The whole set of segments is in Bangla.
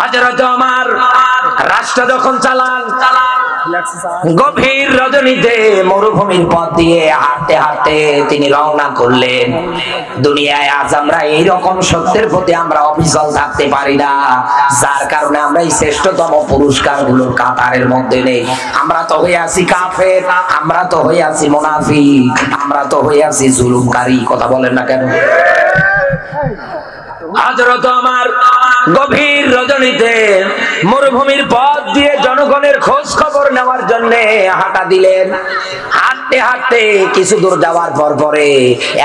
হযরত ওমর রাষ্ট্র যখন চালান, গভীর রজনীতে মরুভূমির পথ দিয়ে হাঁটতে হাঁটতে তিনি রওনা করলেন। দুনিয়ায় আজ আমরা এইরকম সত্যের প্রতি আমরা অবিচল থাকতে পারি না, যার কারণে আমরা এই শ্রেষ্ঠতম পুরস্কার গুলোর কাতারের মধ্যে নেই। আমরা তো হয়ে আছি কাফের, আমরা তো হয়ে আছি মুনাফিক, আমরা তো হয়ে আছি জুলুমকারী। কথা বলেন না কেন? হযরত ওমর গভীর রজনীতে মরুভূমির পথ দিয়ে জনগণের খোঁজ খবর নেওয়ার জন্য হাঁটা দিলেন। হাঁটতে হাঁটতে কিছু দূর যাওয়ার পরে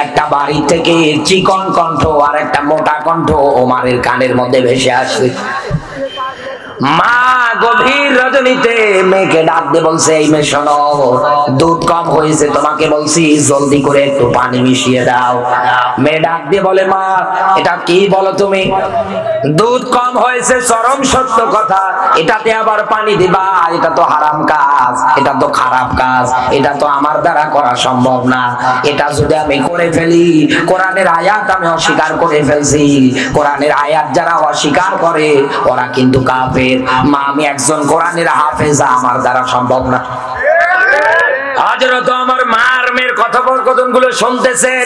একটা বাড়ি থেকে চিকন কণ্ঠ আর একটা মোটা কণ্ঠ ওমরের কানের মধ্যে ভেসে আসে। মা গভীর রজনীতে মেয়েকে ডাক দিয়ে বলছে, এই মেয়ে শোনো, দুধ কম হয়েছে, তোমাকে বলছি জলদি করে একটু পানি মিশিয়ে দাও। মেয়ে ডাক দিয়ে বলে, মা এটা কি বলো তুমি? দুধ কম হয়েছে চরম সত্য কথা, এটাতে আবার পানি দিবা? এটা তো হারাম কাজ, এটা তো খারাপ কাজ, এটা তো আমার দ্বারা করা সম্ভব না। এটা যদি আমি করে ফেলি, কোরআনের আয়াত আমি অস্বীকার করে ফেলছি। কোরআনের আয়াত যারা অস্বীকার করে ওরা কিন্তু কাফের। মা আমি একজন কোরআনের হাফেজা, আমার দ্বারা সম্ভব না। হযরত ওমর মার মেয়ের কথোপকথন গুলো শুনতেছেন।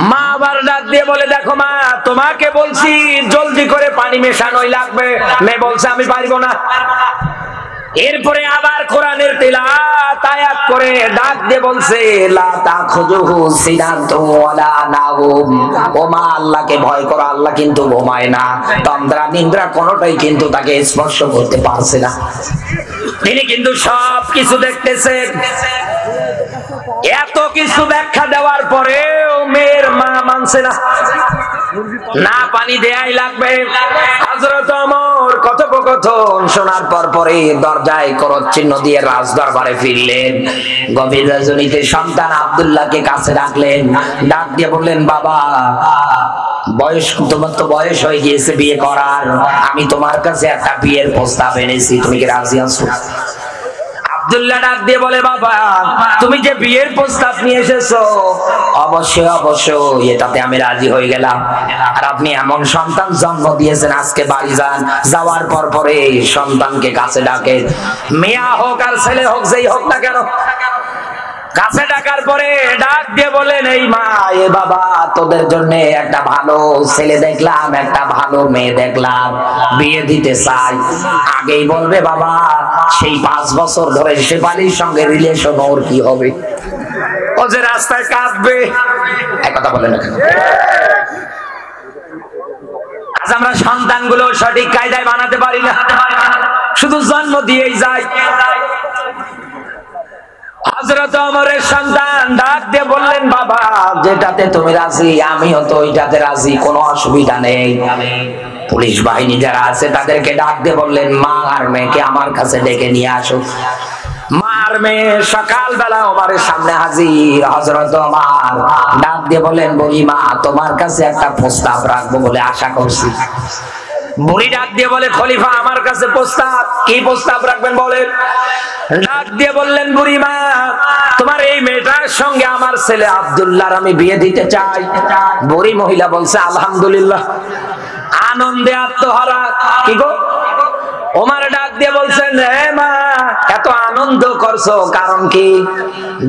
মা আবার ডাক দিয়ে বলে, দেখো মা, তোমাকে বলছি জলদি করে পানি মেশানোই লাগবে। মেয়ে বলছে আমি পারবো না। এরপরে আবার কোরআনের তিলাওয়াত আয়াত করে ডাক দিয়ে বলছে, লা তাখুযুহু সিনাতুন ওয়ালা নাওম। ও মা, আল্লাহকে ভয় করো, আল্লাহ কিন্তু ঘুমায় না। তন্দ্রা নিদ্রা কোনোটাই কিন্তু তাকে স্পর্শ করতে পারছে না। তিনি কিন্তু সব কিছু দেখতেছেন। এত কিছু ব্যাখ্যা দেওয়ার পরেও মেয়ের মা মানছে না, না পানি দেয়াই লাগবে। হযরত ওমর কথোপকথন শোনার পরে দরজায় করত চিহ্ন দিয়ে রাজ দরবারে ফিরলেন। গভীর রজনীতে সন্তান আব্দুল্লাহকে কাছে ডাকলেন। ডাক দিয়ে বললেন, বাবা বয়স, তোমার তো বয়স হয়ে গিয়েছে বিয়ে করার, আমি তোমার কাছে একটা বিয়ের প্রস্তাব এনেছি, তুমি কি রাজি আছো? আব্দুল্লাহ ডাক দিয়ে বলে, বাবা তুমি যে বিয়ের প্রস্তাব নিয়ে এসেছো, অবশ্যই অবশ্যই এটাতে আমি রাজি হয়ে গেলাম। আর আপনি এমন সন্তান জন্ম দিয়েছেন, আজকে বাড়ি যান, যাওয়ার পরে সন্তানকে কাছে ডাকে, মেয়ে হোক আর ছেলে হোক, যেই হোক না কেন, কাছে ডাকার পরে ডাক দিয়ে বলেন, এই মা, এ বাবা, তোদের জন্য একটা ভালো ছেলে দেখলাম, একটা ভালো মেয়ে দেখলাম, বিয়ে দিতে চাই। আগেই বলবে বাবা, সেই 5 বছর ধরে শেফালির সঙ্গে রিলেশন, ওর কি হবে? ও যে রাস্তায় কাঁদবে। এক কথা বলেন না। আজ আমরা সন্তানগুলো সঠিক কায়দায় বানাতে পারি না, শুধু জন্ম দিয়েই যায়। হযরত ওমরের সন্তান ডাক দিয়ে বললেন, বাবা যেটাতে তুমি রাজি আমিও তো ওইটাতে রাজি, কোনো অসুবিধা নেই। পুলিশ বাহিনী যারা আছে তাদেরকে ডাক দিয়ে বললেন, মা আর মেয়েকে আমার কাছে ডেকে নিয়ে আসো। মা আর মেয়ে সকালবেলা ওমরের সামনে হাজির। হযরত ওমর ডাক দিয়ে বলেন, বুড়ি মা, তোমার কাছে একটা প্রস্তাব রাখবো বলে আশা করছি। বুড়ি ডাক দিয়ে বলে, খলিফা আমার কাছে প্রস্তাব? কি প্রস্তাব রাখবেন বলেন? ডাক দিয়ে বললেন, বুড়ি মা, তোমার এই মেয়েটার সঙ্গে আমার ছেলে আব্দুল্লাহর আমি বিয়ে দিতে চাই। বুড়ি মহিলা বলছে, আলহামদুলিল্লাহ। আনন্দে আত্মহারা। কি গো? ওমর ডাক দিয়ে বলছেন, হে মা, এত আনন্দ করছো কারণ কি?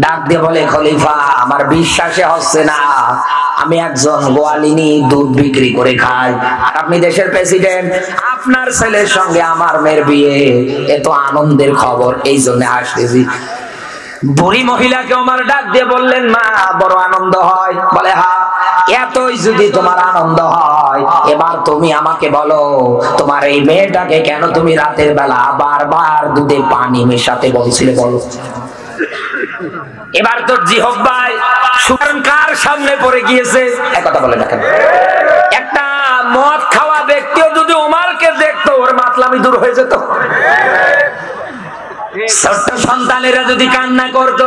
ডাক দিয়ে বলে, খলিফা আমার বিশ্বাসে হচ্ছে না, আমি একজন গোয়ালিনী, দুধ বিক্রি করে খাই, আর আপনি দেশের প্রেসিডেন্ট, আপনার ছেলের সঙ্গে আমার মেয়ের বিয়ে, এত আনন্দের খবর, এই জন্য আসতেছি। বুড়ি মহিলাকে ওমর ডাক দিয়ে বললেন, মা বড় আনন্দ হয়? বলে, হ্যাঁ। এতই যদি তোমার আনন্দ হয়, এবার তুমি আমাকে বলো, তোমার এই মেয়েটাকে কেন তুমি রাতের বেলা বারবার দুধে পানি মেশাতে বলছিলে, বলো। এবার তো জিহ্বায় সুবহান কার সামনে পড়ে গিয়েছে। এক কথা বলে দেখেন, একটা মদ খাওয়া ব্যক্তিও যদি ওমরকে দেখতো, ওর মাতলামি দূর হয়ে যেত। ছোট্ট সন্তানেরা যদি কান্না করতো,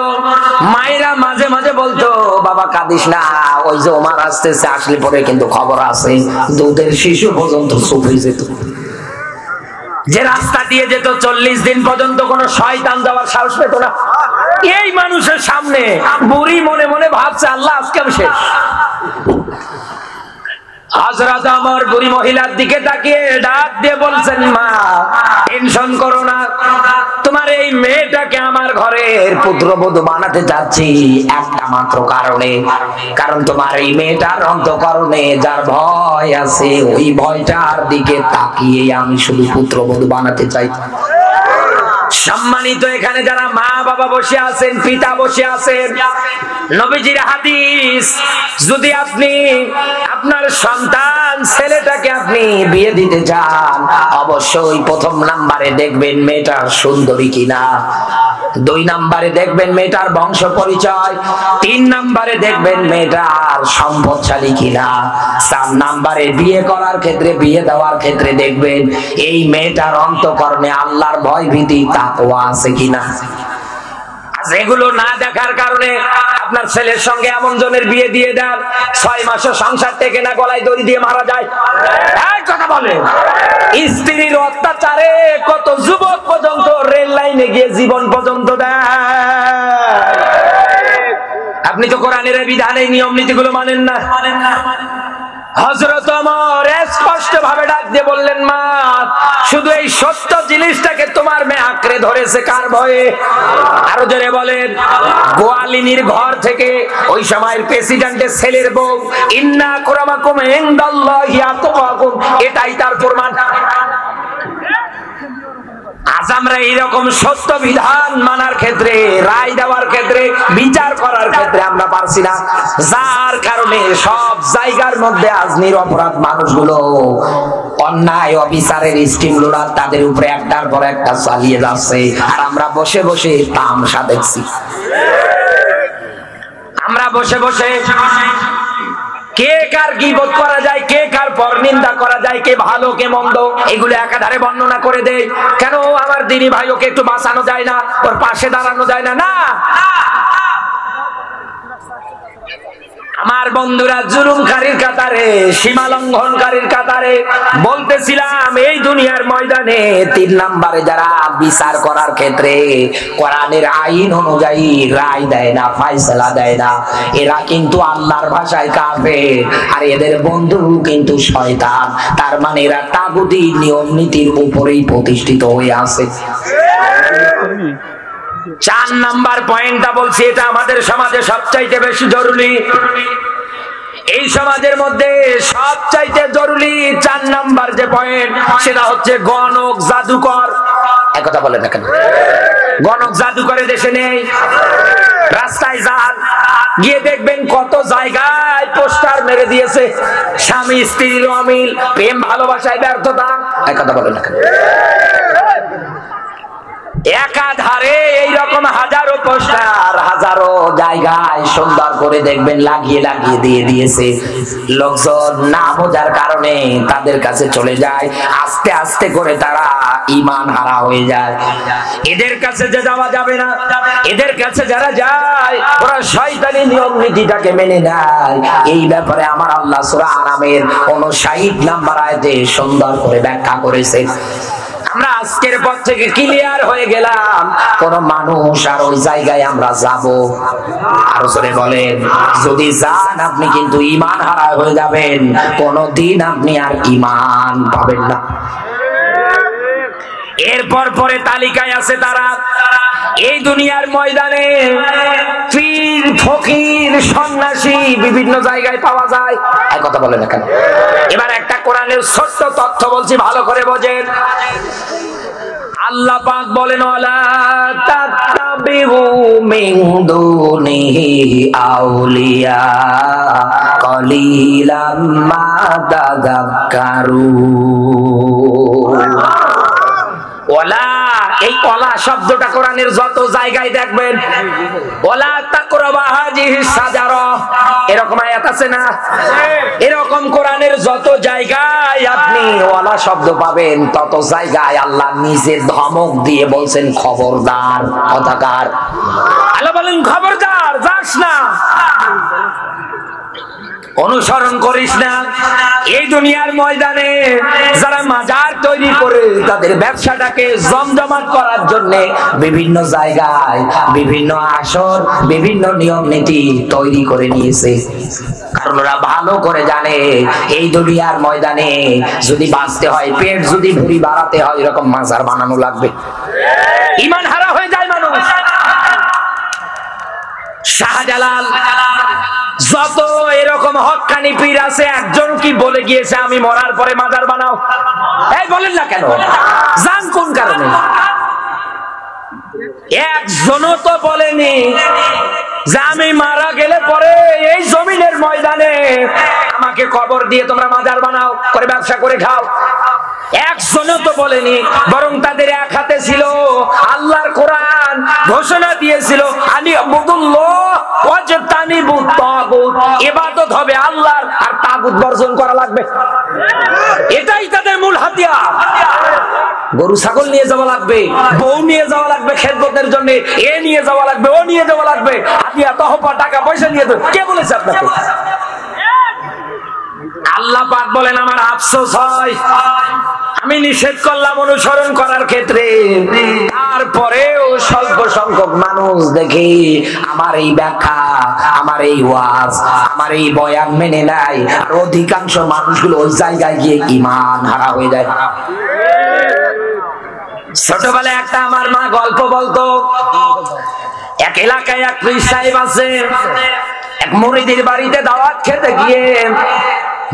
মায়েরা মাঝে মাঝে বলতো, বাবা কাঁদিস না, ওই যে ওমর আসতেছে, আসলে পরে কিন্তু খবর আছে। দুধের শিশু পর্যন্ত চুপ হয়ে যেত। যে রাস্তা দিয়ে যেত 40 দিন পর্যন্ত কোন শয়তান যাওয়ার সাহস পেত না। এই মানুষের সামনে বুড়ি মনে মনে ভাবছে, আল্লাহ আজকে আমি শেষ। হযরত ওমর বুড়ি মহিলার দিকে তাকিয়ে ডাক দিয়ে বলছেন, মা টেনশন করো না, তোমার এই মেয়েটাকে আমার ঘরের পুত্রবধূ বানাতে যাচ্ছি একটা মাত্র কারণে, কারণ তোমার এই মেয়েটার অন্তঃকরণে যার ভয় আছে ওই ভয়টার দিকে তাকিয়ে আমি শুধু পুত্রবধূ বানাতে চাই। সম্মানিত এখানে যারা মা বাবা বসে আছেন, পিতা বসে আছেন, নবীজির হাদিস, যদি আপনি আপনার সন্তান ছেলেটাকে আপনি বিয়ে দিতে চান, অবশ্যই প্রথম নাম্বারে দেখবেন মেয়েটার সুন্দরী কিনা, 2 নাম্বারে দেখবেন মেয়েটার বংশ পরিচয়, 3 নাম্বারে দেখবেন মেয়েটার সম্পদশালী কিনা, 4 নাম্বারে বিয়ে করার ক্ষেত্রে, বিয়ে দেওয়ার ক্ষেত্রে দেখবেন এই মেয়েটার অন্তঃকরণে আল্লাহর ভয় ভীতি তাকওয়া আছে কিনা। যেগুলো না দেখার কারণে আপনার ছেলের সঙ্গে এমন জনের বিয়ে দিয়ে দেন 6 মাসে সংসার থেকে না গলায় দড়ি দিয়ে মারা যায়। এই কথা বলে, স্ত্রীর অত্যাচারে কত যুবক পর্যন্ত রেল লাইনে গিয়ে জীবন পর্যন্ত দেয়। আপনি তো কোরআনের বিধান এই নিয়ম নীতিগুলো মানেন না। হযরত ওমর স্পষ্ট ভাবে ডাক দিয়ে বললেন, মা শুধু এই সত্য জিনিসটাকে তোমার মেয়ে আঁকড়ে ধরেছে কার ভয়ে? আরো জোরে বলেন। গোয়ালিনীর ঘর থেকে ওই সময়ের প্রেসিডেন্টের ছেলের বউ, ইন্না আকরামাকুম ইনদাল্লাহি আতকাকুম, এটাই তার প্রমাণ। আজ আমরা এইরকম সত্য বিধান মানার ক্ষেত্রে, রায় দেওয়ার ক্ষেত্রে, বিচার করার ক্ষেত্রে আমরা পারছি না, যার কারণে সব জায়গার মধ্যে আজ নিরপরাধ মানুষগুলো অন্যায় অবিচারের স্টিমগুলো তাদের উপরে একটার পর একটা চালিয়ে যাচ্ছে, আর আমরা বসে বসে তামাশা দেখছি। আমরা বসে বসে কে কার গীবত করা যায়, কে কার পরনিন্দা করা যায়, কে ভালো কে মন্দ, এগুলো একাধারে বর্ণনা করে দেয়। কেন আমার দিনী ভাই ওকে একটু বাঁচানো যায় না, ওর পাশে দাঁড়ানো যায় না? না, আমার বন্ধুরা জুলুমকারীর কাতারে, সীমা লঙ্ঘনকারীর কাতারে বলতেছিলাম, এই দুনিয়ার ময়দানে 3 নম্বরে যারা বিচার করার ক্ষেত্রে কোরআনের আইন অনুযায়ী রায় দেয় না, ফয়সালা দেয় না, এরা কিন্তু আল্লাহর ভাষায় কাফের, আর এদের বন্ধু কিন্তু শয়তান। তার মানে এরা তাগুতি নিয়ম নীতির উপরেই প্রতিষ্ঠিত হয়ে আছে। 4 নাম্বার পয়েন্টটা বলছি, এটা আমাদের সমাজে সবচাইতে বেশি জরুরি। এই সমাজের মধ্যে সবচাইতে জরুরি 4 নাম্বার যে পয়েন্ট, সেটা হচ্ছে গণক জাদুকর। একথা বলে না কেন? গণক জাদুকরে দেশে নেই। রাস্তায় যান, গিয়ে দেখবেন কত জায়গায় পোস্টার মেরে দিয়েছে, স্বামী স্ত্রীর অমিল, প্রেম ভালোবাসায় ব্যর্থতা। একথা বলে না কেন? একাধারে এইরকম হাজারো পোস্টার হাজারো জায়গায় সুন্দর করে দেখবেন লাগিয়ে লাগিয়ে দিয়ে দিয়েছে। লোকজন না বোঝার কারণে তাদের কাছে চলে যায়, আস্তে আস্তে করে তারা ঈমান হারা হয়ে যায়। এদের কাছে যে যাওয়া যাবে না, এদের কাছে যারা যায় ওরা শয়তানি নিয়ম নীতিটাকে মেনে নেয়। এই ব্যাপারে আমার আল্লাহ সূরা আনামের 59 নাম্বার আয়াতে সুন্দর করে ব্যাখ্যা করেছে। আমরা আজকের পর থেকে ক্লিয়ার হয়ে গেলাম, কোন মানুষ আর ওই জায়গায় আমরা যাব। আর সরে বলেন, যদি যান আপনি কিন্তু ঈমান হারা হয়ে যাবেন, কোনদিন আপনি আর ঈমান পাবেন না। এরপর পরে তালিকায় আছে তারা এই দুনিয়ার ময়দানে পীর ফকির সন্ন্যাসী বিভিন্ন জায়গায় পাওয়া যায়। এই কথা বলে না কেন? এবার একটা কোরআনের ছোট্ট তথ্য বলছি, ভালো করে বোঝেন। আল্লাহ পাক বলেন, ওয়ালা তাত্তাবিউ মিন দুনিহি আউলিয়া কলিলাম মা তাযাক্কারুন। ওয়ালা, এই ওয়ালা শব্দটা কোরআনের যত জায়গায় দেখবেন, ওয়ালা তাকরাবা হাযিহিস সাজারা, এরকম আয়াত আছে না? এরকম কোরআনের যত জায়গায় আপনি ওয়ালা শব্দ পাবেন, তত জায়গায় আল্লাহ নিজে ধমক দিয়ে বলছেন, খবরদার। কথাকার আল্লাহ বলেন, খবরদার, যাস না, অনুসরণ করিস না। এই দুনিয়ার ময়দানে যারা মাজার তৈরি করে তাদের ব্যবসাটাকে জমজমাট করার জন্য বিভিন্ন জায়গায় বিভিন্ন আসর বিভিন্ন নিয়ম নীতি তৈরি করে নিয়েছে। কারণ ওরা ভালো করে জানে এই দুনিয়ার ময়দানে যদি বাঁচতে হয়, পেট যদি ভুঁড়ি বাড়াতে হয়, এরকম মাজার বানানো লাগবে। ঈমান হারা হয়ে যায় মানুষ। শাহজালাল যত এরকম হক্কানি পীর আছে, একজন কি বলে গিয়েছে আমি মরার পরে মাজার বানাও? এই বলেন না কেন? জান কোন কারণে? একজনও তো বলেনি যে আমি মারা গেলে পরে এই জমিনের ময়দানে আমাকে কবর দিয়ে তোমরা মাজার বানাও, করে ব্যবসা করে খাও। একজনও তো বলেনি। বরং তাদের এক হাতে ছিল আল্লাহর কোরআন, ঘোষণা দিয়েছিল ইবাদত হবে আল্লাহর, আর তাগুত বর্জন করা লাগবে। এটাই তাদের মূল হাতিয়ার। গরু ছাগল নিয়ে যাওয়া লাগবে, বউ নিয়ে যাওয়া লাগবে খেদমতের জন্য, এ নিয়ে যাওয়া লাগবে, ও নিয়ে যাওয়া লাগবে, হাতিয়া তহফা টাকা পয়সা নিয়ে যাবে। কে বলেছে আপনাকে? আল্লাহ পাক বলেন আমার আফসোস হয় আমি নিষেধ করলাম অনুসরণ করার ক্ষেত্রে, তারপরেও স্বল্প সংখ্যক মানুষ দেখি আমার এই ব্যাখ্যা, আমার এই ওয়াজ, আমার এই বয়ান মেনে নেয়, আর অধিকাংশ মানুষগুলো ওই জায়গায় গিয়ে ঈমান হারা হয়ে যায়। ছোটবেলায় একটা আমার মা গল্প বলতো। এক এলাকায় এক পীর সাহেব আছে, এক মুরিদের বাড়িতে দাওয়াত খেতে গিয়ে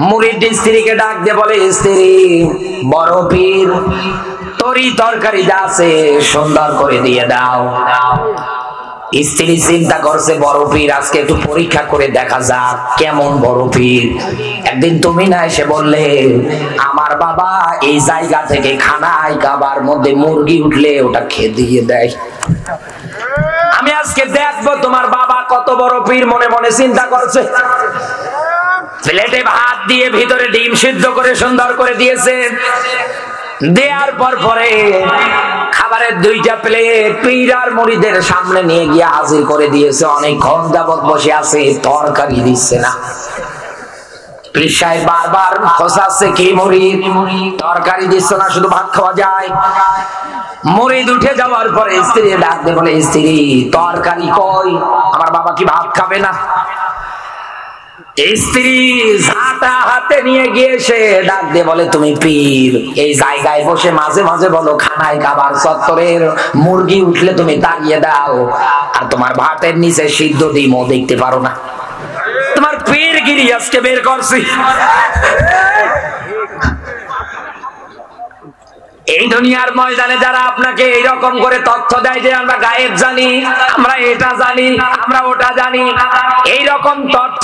মুরিদ স্ত্রীকে ডাক দিয়ে বলে, স্ত্রী বড় পীর তরি তরকারি যা আছে সুন্দর করে দিয়ে দাও। স্ত্রী চিন্তা করছে বড় পীর আজকে একটু পরীক্ষা করে দেখা যাক কেমন বড় পীর। একদিন তুমি না এসে বললে আমার বাবা এই জায়গা থেকে খানায় খাবার মধ্যে মুরগি উঠলে ওটা খেয়ে দিয়ে দেয়, আমি আজকে দেখবো তোমার বাবা কত বড় পীর। মনে মনে চিন্তা করছে। প্লেটে ভাত দিয়ে ভিতরে ডিম সিদ্ধ করে সুন্দর করে দিয়েছে। দেওয়ার পরে খাবারের দুইটা প্লেট পীর আর মুরিদের সামনে নিয়ে গিয়ে হাজির করে দিয়েছে। অনেকক্ষণ যাবত বসে আছে, তরকারি দিচ্ছে না। পীর সাহেব বারবার খোঁচাচ্ছে, কি মুরিদ তরকারি দিচ্ছ না, শুধু ভাত খাওয়া যায়? মুরিদ উঠে যাওয়ার পরে স্ত্রী ডাক দিয়ে বলে, স্ত্রী তরকারি কই, আমার বাবা কি ভাত খাবে না? স্ত্রী ঝাঁটা হাতে নিয়ে গিয়ে সে ডাক দিয়ে বলে, তুমি পীর এই জায়গায় বসে মাঝে মাঝে বলো খানায় খাবার চত্বরের মুরগি উঠলে তুমি তাড়িয়ে দাও, আর তোমার ভাতের নিচে সিদ্ধ ডিমও দেখতে পারো না। তোমার পীরগিরি আজকে বের করছি। এই দুনিয়ার ময়দানে যারা আপনাকে এইরকম করে তথ্য দেয় যে আমরা গায়েব জানি, আমরা এটা জানি, আমরা ওটা জানি, এইরকম তথ্য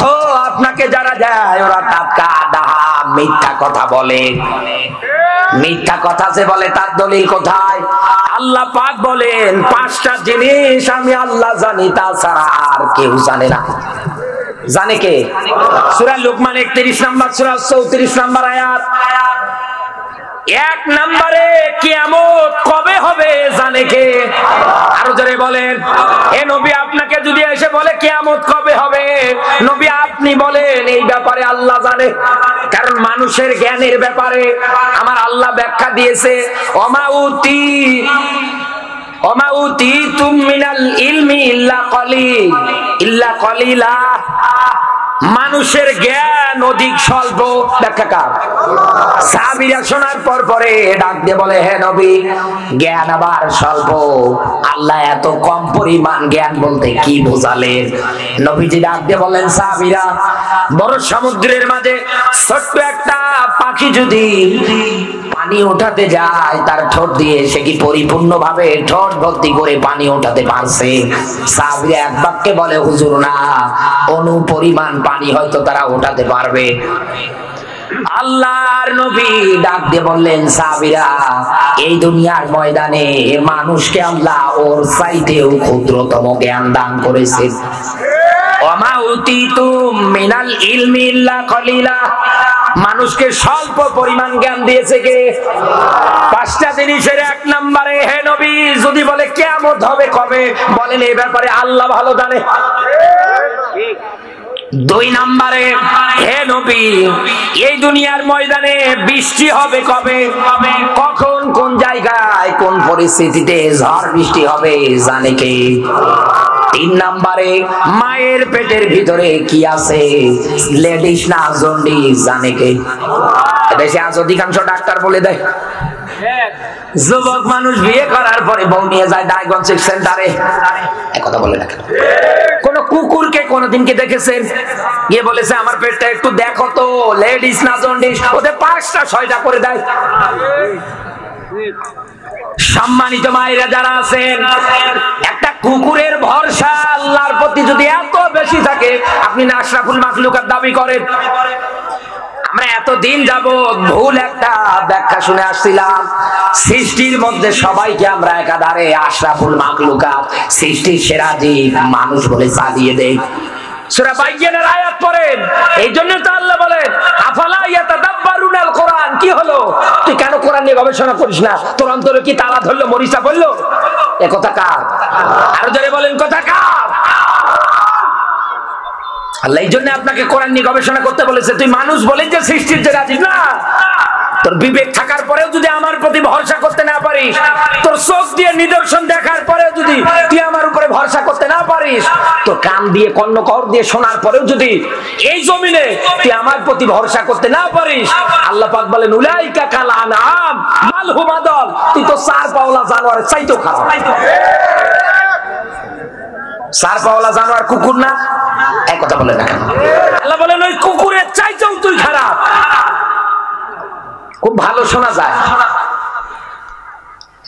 আপনাকে যারা দেয় ওরা টাটকা ডাহা মিথ্যা কথা বলে। মিথ্যা কথা যে বলে তার দলিল কোথায়? আল্লাহ পাক বলেন 5টা জিনিস আমি আল্লাহ জানি, তাছাড়া আর কেউ জানে না। জানে কে? সূরা লুকমান 31 নম্বর সূরা 34 নম্বর আয়াত। 1 নম্বরে কিয়ামত কবে হবে জানে কে? আরো জোরে বলেন। এ নবী আপনাকে যদি এসে বলে কিয়ামত কবে হবে, নবী আপনি বলেন এই ব্যাপারে আল্লাহ জানে। কারণ মানুষের জ্ঞানের ব্যাপারে আমার আল্লাহ ব্যাখ্যা দিয়েছে, ওমা উতিতুম মিনাল ইলমি ইল্লা কলিলা। মানুষের জ্ঞান অধিক স্বল্প। ব্যাখ্যাকার সাহাবীরা শোনার পরে ডাক দিয়ে বলে, হে নবী জ্ঞান আবার স্বল্প, আল্লাহ এত কম পরিমাণ জ্ঞান বলতে কি বোঝালেন? নবীজি ডাক দিয়ে বলেন, সাহাবীরা বড় সমুদ্রের মাঝে ছোট্ট একটা পাখি যদি পানি ওঠাতে যায় তার ঠোঁট দিয়ে, সে কি পরিপূর্ণভাবে ঠোঁট ভর্তি করে পানি ওঠাতে পারছে? সাহাবীরা এক বাক্যে বলে, হুজুর না, অনুপরিমাণ পানি হয়তো তারা ওঠাতে পারবে। আল্লাহর নবী ডাক দিয়ে বললেন, সাহাবীরা এই দুনিয়ার ময়দানে মানুষকে আল্লাহ ওর চাইতেও ক্ষুদ্রতম জ্ঞান দান করেছেন। ওমা উতিতুম মিনাল ইলমি ইল্লা কলিলা। মানুষকে স্বল্প পরিমাণ জ্ঞান দিয়েছে কে? 5টা জিনিসের 1 নম্বরে, হে নবী যদি বলে কিয়ামত হবে কবে, বলেন এই ব্যাপারে আল্লাহ ভালো জানে। দুই নম্বরে, হে নবী, এই দুনিয়ার ময়দানে বৃষ্টি হবে কবে, কখন, কোন জায়গায়, কোন পরিস্থিতিতে ঝড় বৃষ্টি হবে জানে কে? তিন নম্বরে, মায়ের পেটের ভিতরে কি আছে, লেডিস না জন্ডিস জানে কে? দেশে আজ অধিকাংশ ডাক্তার বলে দেয়। যুবক মানুষ বিয়ে করার পরে বউ নিয়ে যায় ডায়াগনস্টিক সেন্টারে, কথা বলে না কেন? কোন কুকুরকে কোনদিন কি দেখেছেন গিয়ে বলেছে আমার পেটটা একটু দেখো তো, লেডিস না জন্ডিস? ওদের 5টা 6টা করে দেয়। সম্মানিত মায়েরা যারা আছেন, একটা কুকুরের ভরসা আল্লাহর প্রতি যদি এত বেশি থাকে, আপনি না আশরাফুল মাখলুকাত দাবি করেন? আমরা এতদিন যাবত ভুল একটা ব্যাখ্যা শুনে আসছিলাম, সৃষ্টির মধ্যে সবাইকে আমরা একাধারে আশরাফুল মাখলুকাত, সৃষ্টির সেরা জীব মানুষ বলে চালিয়ে দেই। সূরা বাইয়িনের আয়াত পড়েন। এই জন্য তো আল্লাহ বলেন আফালা ইয়াতাদাব্বারুনাল কোরআন। কি হলো, তুই কেন কোরআন নিয়ে গবেষণা করিস না? তোর অন্তরে কি তালা ধরলো, মরিচা পড়লো? এ কথা কার? আরো জোরে বলেন, কথা কার? আল্লাহ এই জন্য আপনাকে কোরআন নিয়ে গবেষণা করতে বলেছে। তুই মানুষ বলে যে সৃষ্টির যে রাজি না, তোর বিবেক থাকার পরেও যদি আমার প্রতি ভরসা করতে না পারিস, তোর চোখ দিয়ে নিদর্শন দেখার পরেও যদি তুই আমার উপরে ভরসা করতে না পারিস, তোর কান দিয়ে কর্ণকর দিয়ে শোনার পরেও যদি এই জমিনে তুই আমার প্রতি ভরসা করতে না পারিস, আল্লাহ পাক বলেন উলাইকা কাল আনআম বাল হুম আদল। তুই তো 4 পাওলা জানোয়ারের চাইতেও খারাপ। 4 পাওলা জানোয়ার কুকুর না? এক কথা বলে না কেন? আল্লাহ বলেন ওই কুকুরের চাইতেও তুই খারাপ। খুব ভালো শোনা যায়।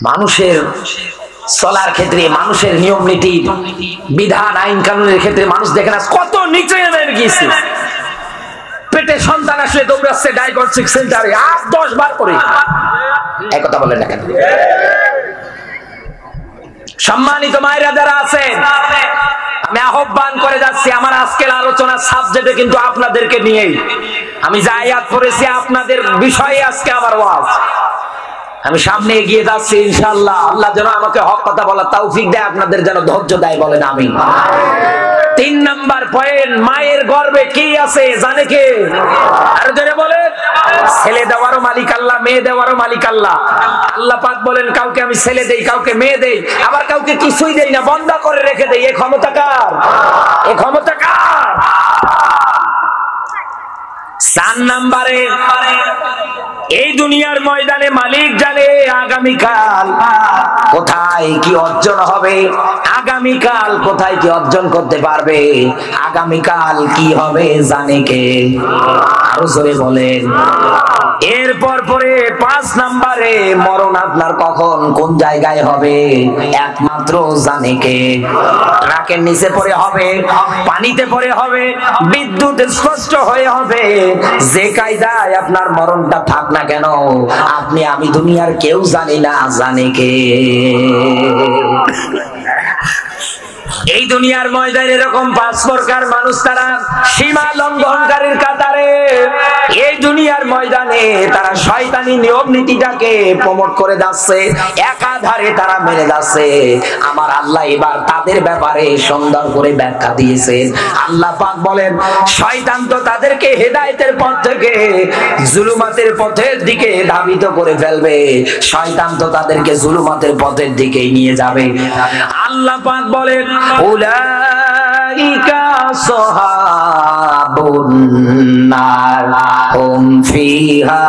মানুষের চলার ক্ষেত্রে, মানুষের নিয়ম নীতি বিধান আইন কানুনের ক্ষেত্রে মানুষ দেখে না কত নিচে নেমে গিয়েছে। পেটে সন্তান আসলে দৌড়াচ্ছে ডায়াগনস্টিক সেন্টারে 8-10 বার করে। এক কথা বলেন না কেন? সম্মানিত মায়েরা যারা আছেন, আমি আহ্বান করে যাচ্ছি, আমার আজকের আলোচনার সাবজেক্টে কিন্তু আপনাদেরকে নিয়েই। আমি যা আয়াত পড়েছি আপনাদের বিষয়ে আজকে আমার ওয়াজ। আমি সামনে এগিয়ে যাচ্ছি ইনশাআল্লাহ। আল্লাহ যেন আমাকে হক কথা বলার তৌফিক দেয়, আপনাদের যেন ধৈর্য দেয়, বলেন আমিন। 3 নাম্বার পয়েন্ট, মায়ের গর্ভে কি আছে জানে কে? আর যারা বলে ছেলে দেওয়ারও মালিক আল্লাহ, মেয়ে দেওয়ারও মালিক আল্লাহ। আল্লাহ পাক বলেন কাউকে আমি ছেলে দেই, কাউকে মেয়ে দেই, আবার কাউকে কিছুই দেই না, বন্ধ করে রেখে দেই। এই ক্ষমতা কার? এই ক্ষমতা কার? 4 নাম্বারে, এই দুনিয়ার ময়দানে মালিক জানে আগামীকাল কোথায় কি অর্জন হবে, আগামীকাল কোথায় কি অর্জন করতে পারবে, আগামীকাল কি হবে জানে কে? আরো জোরে বলেন। এরপর পরে 5 নাম্বারে, মরণ আপনার কখন কোন জায়গায় হবে একমাত্র জানে কে? ট্রাকের নিচে পড়ে হবে, পানিতে পড়ে হবে, বিদ্যুৎ স্পষ্ট হয়ে হবে, যে কায়দায় আপনার মরণটা থাক না কেন, আপনি আমি দুনিয়ার কেউ জানি না, জানে কে? এই দুনিয়ার ময়দানে এরকম 5 প্রকার মানুষ, তারা সীমা লঙ্ঘনকারীর কাতারে। এই দুনিয়ার ময়দানে তারা শয়তানি নিয়ম নীতিটাকে প্রমোট করে যাচ্ছে, একাধারে তারা মেনে যাচ্ছে। আমার আল্লাহ এবার তাদের ব্যাপারে সুন্দর করে ব্যাখ্যা দিয়েছেন। আল্লাহ পাক বলেন শয়তান তো তাদেরকে হেদায়েতের পথ থেকে জুলুমাতের পথের দিকে ধাবিত করে ফেলবে, শয়তান তো তাদেরকে জুলুমাতের পথের দিকেই নিয়ে যাবে। আল্লাহ পাক বলেন উলাইকা আসহাবুন নার হুম ফিহা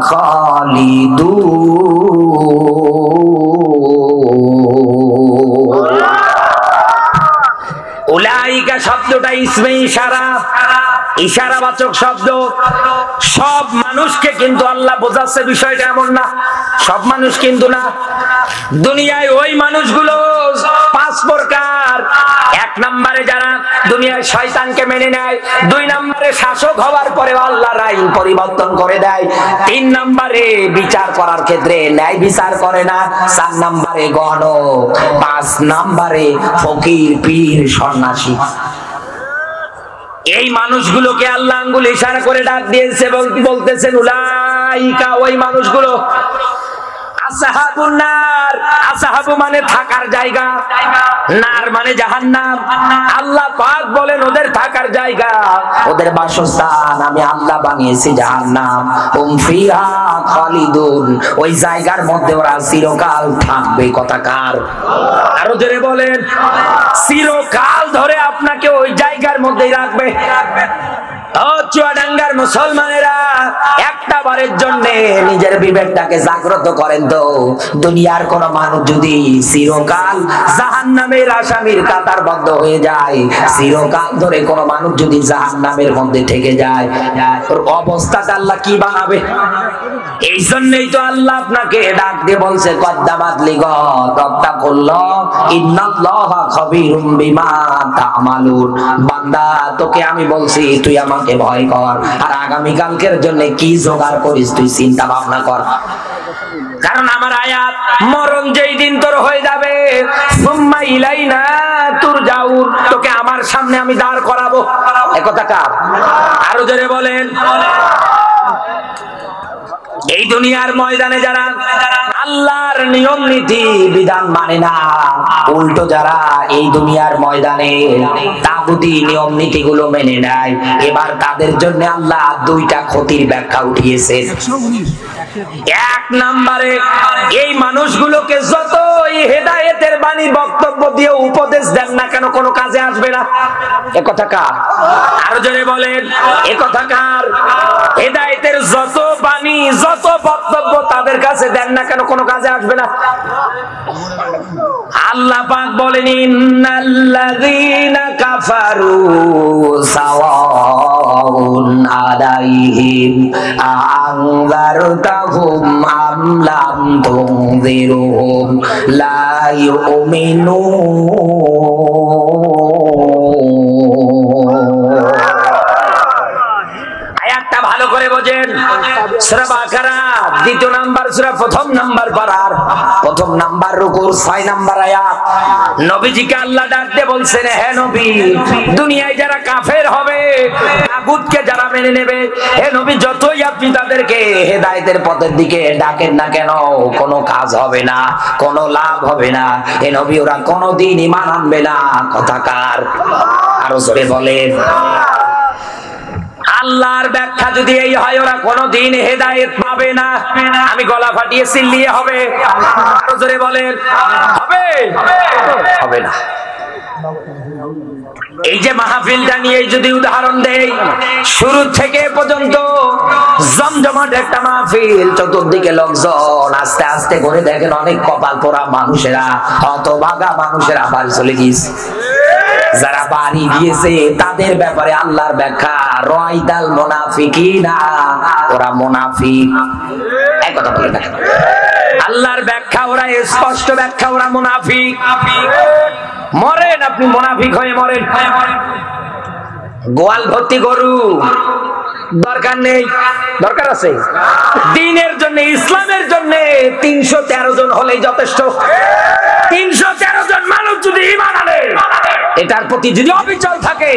খালিদুন। উলাইকা শব্দটা ইসমে ইশারা, ইশারাবাচক শব্দ। সব মানুষকে কিন্তু আল্লাহ বোঝাচ্ছে, বিষয়টা এমন না সব মানুষ কিন্তু না। দুনিয়ায় ওই মানুষগুলো 5 প্রকার। 1 নম্বরে যারা দুনিয়ায় শয়তানকে মেনে নেয়, 2 নম্বরে শাসক হওয়ার পরে আল্লাহর আইন পরিবর্তন করে দেয়, 3 নম্বরে বিচার করার ক্ষেত্রে ন্যায় বিচার করে না, 4 নম্বরে গণক, 5 নম্বরে ফকির পীর সন্ন্যাসী। এই মানুষগুলোকে আল্লাহ আঙ্গুল ইশারা করে ডাক দিয়েছে এবং বলতেছেন উলাইকা, ওই মানুষগুলো। আসহাবুন নার, আসহাবু মানে থাকার জায়গা, নার মানে জাহান্নাম। আল্লাহ পাক বলেন ওদের থাকার জায়গা, ওদের বাসস্থান আমি আল্লাহ বানিয়েছি জাহান্নাম। হুম ফিহা খালিদুন, ওই জায়গার মধ্যে ওরা চিরকাল থাকবে। কথা কার? আরো জোরে বলেন। চিরকাল ধরে আপনাকে ওই জায়গার মধ্যেই রাখবে। চুয়াডাঙ্গার মুসলমানেরা একটা বারের জন্য নিজের বিবেকটাকে জাগ্রত করেন তো, দুনিয়ার কোন মানুষ যদি চিরকাল জাহান্নামের আসামির কাতারবদ্ধ হয়ে যায়, চিরকাল ধরে কোন মানুষ যদি জাহান্নামের মধ্যে থেকে যায়, ওর অবস্থাটা আল্লাহ কি বানাবে? এই জন্যই তো আল্লাহ আপনাকে ডাক দিয়ে বলছে কদ্দামাত লিগত তাকুল্লাহ ইন্নাল্লাহা খাবীরুম বিমা তা'মালুন। বান্দা তোকে আমি বলছি তুই আমাকে ভয় কর, আর আগামী কালকের জন্য কি জোগাড় করিস তুই চিন্তা ভাবনা কর। কারণ আমার আয়াত, মরণ যেই দিন তোর হয়ে যাবে, সুম্মা ইলাইনা তুরজাউন, তোকে আমার সামনে আমি দাঁড় করাবো। একথা কার? আরো জোরে বলেন। এই দুনিয়ার ময়দানে যারা আল্লাহর নিয়ম নীতি বিধান মানে না, উল্টো যারা এই দুনিয়ার ময়দানে তাগুতি নিয়ম নীতি গুলো মেনে নেয়, এবার তাদের জন্য আল্লাহ দুইটা ক্ষতির ব্যাখ্যা উঠিয়েছে। এক নম্বরে, এই মানুষগুলোকে যতই হেদায়েতের বাণী বক্তব্য দিয়ে উপদেশ দেন না কেন, কোনো কাজে আসবে না। একথা কার? আরো জোরে বলেন। একথা কার? হেদায়েতের যত বাণী যত বক্তব্য তাদের কাছে দেন না কেন, কোনো কাজে আসবে না। আল্লাহ পাক বলেন ইন্নাল্লাযীনা কাফারু সাওয়াউন আলাইহিম আ'আনযারতাহুম আম লাম তুনযিরহুম লা ইউমিনুন। আয়াতটা ভালো করে বোঝেন। সূরা বাকারা ২ নাম্বার সূরা, ১ম নাম্বার পারার ১ম নাম্বার রুকুর ৬ নাম্বার আয়াত। নবীজিকে আল্লাহ ডাকতে বলছেন, হে নবী, দুনিয়ায় যারা কাফের হবে, তাগুতকে যারা মেনে নেবে, হে নবী যতই আপনি তাদেরকে হেদায়েতের পথের দিকে ডাকেন না কেন, কোনো কাজ হবে না, কোনো লাভ হবে না। হে নবী ওরা কোনোদিন ঈমান আনবে না। কথা কার? আরো জোরে বলেন। আল্লাহর ব্যাখ্যা যদি এই হয়, ওরা কোনোদিন হেদায়েত পাবে না। আমি গলা ফাটিয়ে চিল্লিয়ে হবে? আরো জোরে বলেন। হবে? হবে না। এই যে মাহফিলটা নিয়ে যদি উদাহরণ দেই, শুরু থেকে পর্যন্ত জমজমাট একটা মাহফিল, চতুর্দিকে লোকজন, আস্তে আস্তে করে দেখেন অনেক কপাল পোড়া মানুষেরা, হতভাগা মানুষেরা বাড়ি চলে গিয়েছে। যারা বাড়ি গিয়েছে তাদের ব্যাপারে আল্লাহর ব্যাখ্যা, রাইদাল মুনাফিকিনা, ওরা মুনাফিক। এক কথা বলে না, আল্লাহর ব্যাখ্যা ওরা স্পষ্ট ব্যাখ্যা, ওরা মুনাফিক। মরেন আপনি মুনাফিক হয়ে মরেন। গোয়াল ভর্তি গরু দরকার নেই, দরকার আছে দ্বীনের জন্য, ইসলামের জন্য ৩১৩ জন হলেই যথেষ্ট। ৩১৩ জন মানুষ যদি ঈমান আনে, এটার প্রতি যদি অবিচল থাকে,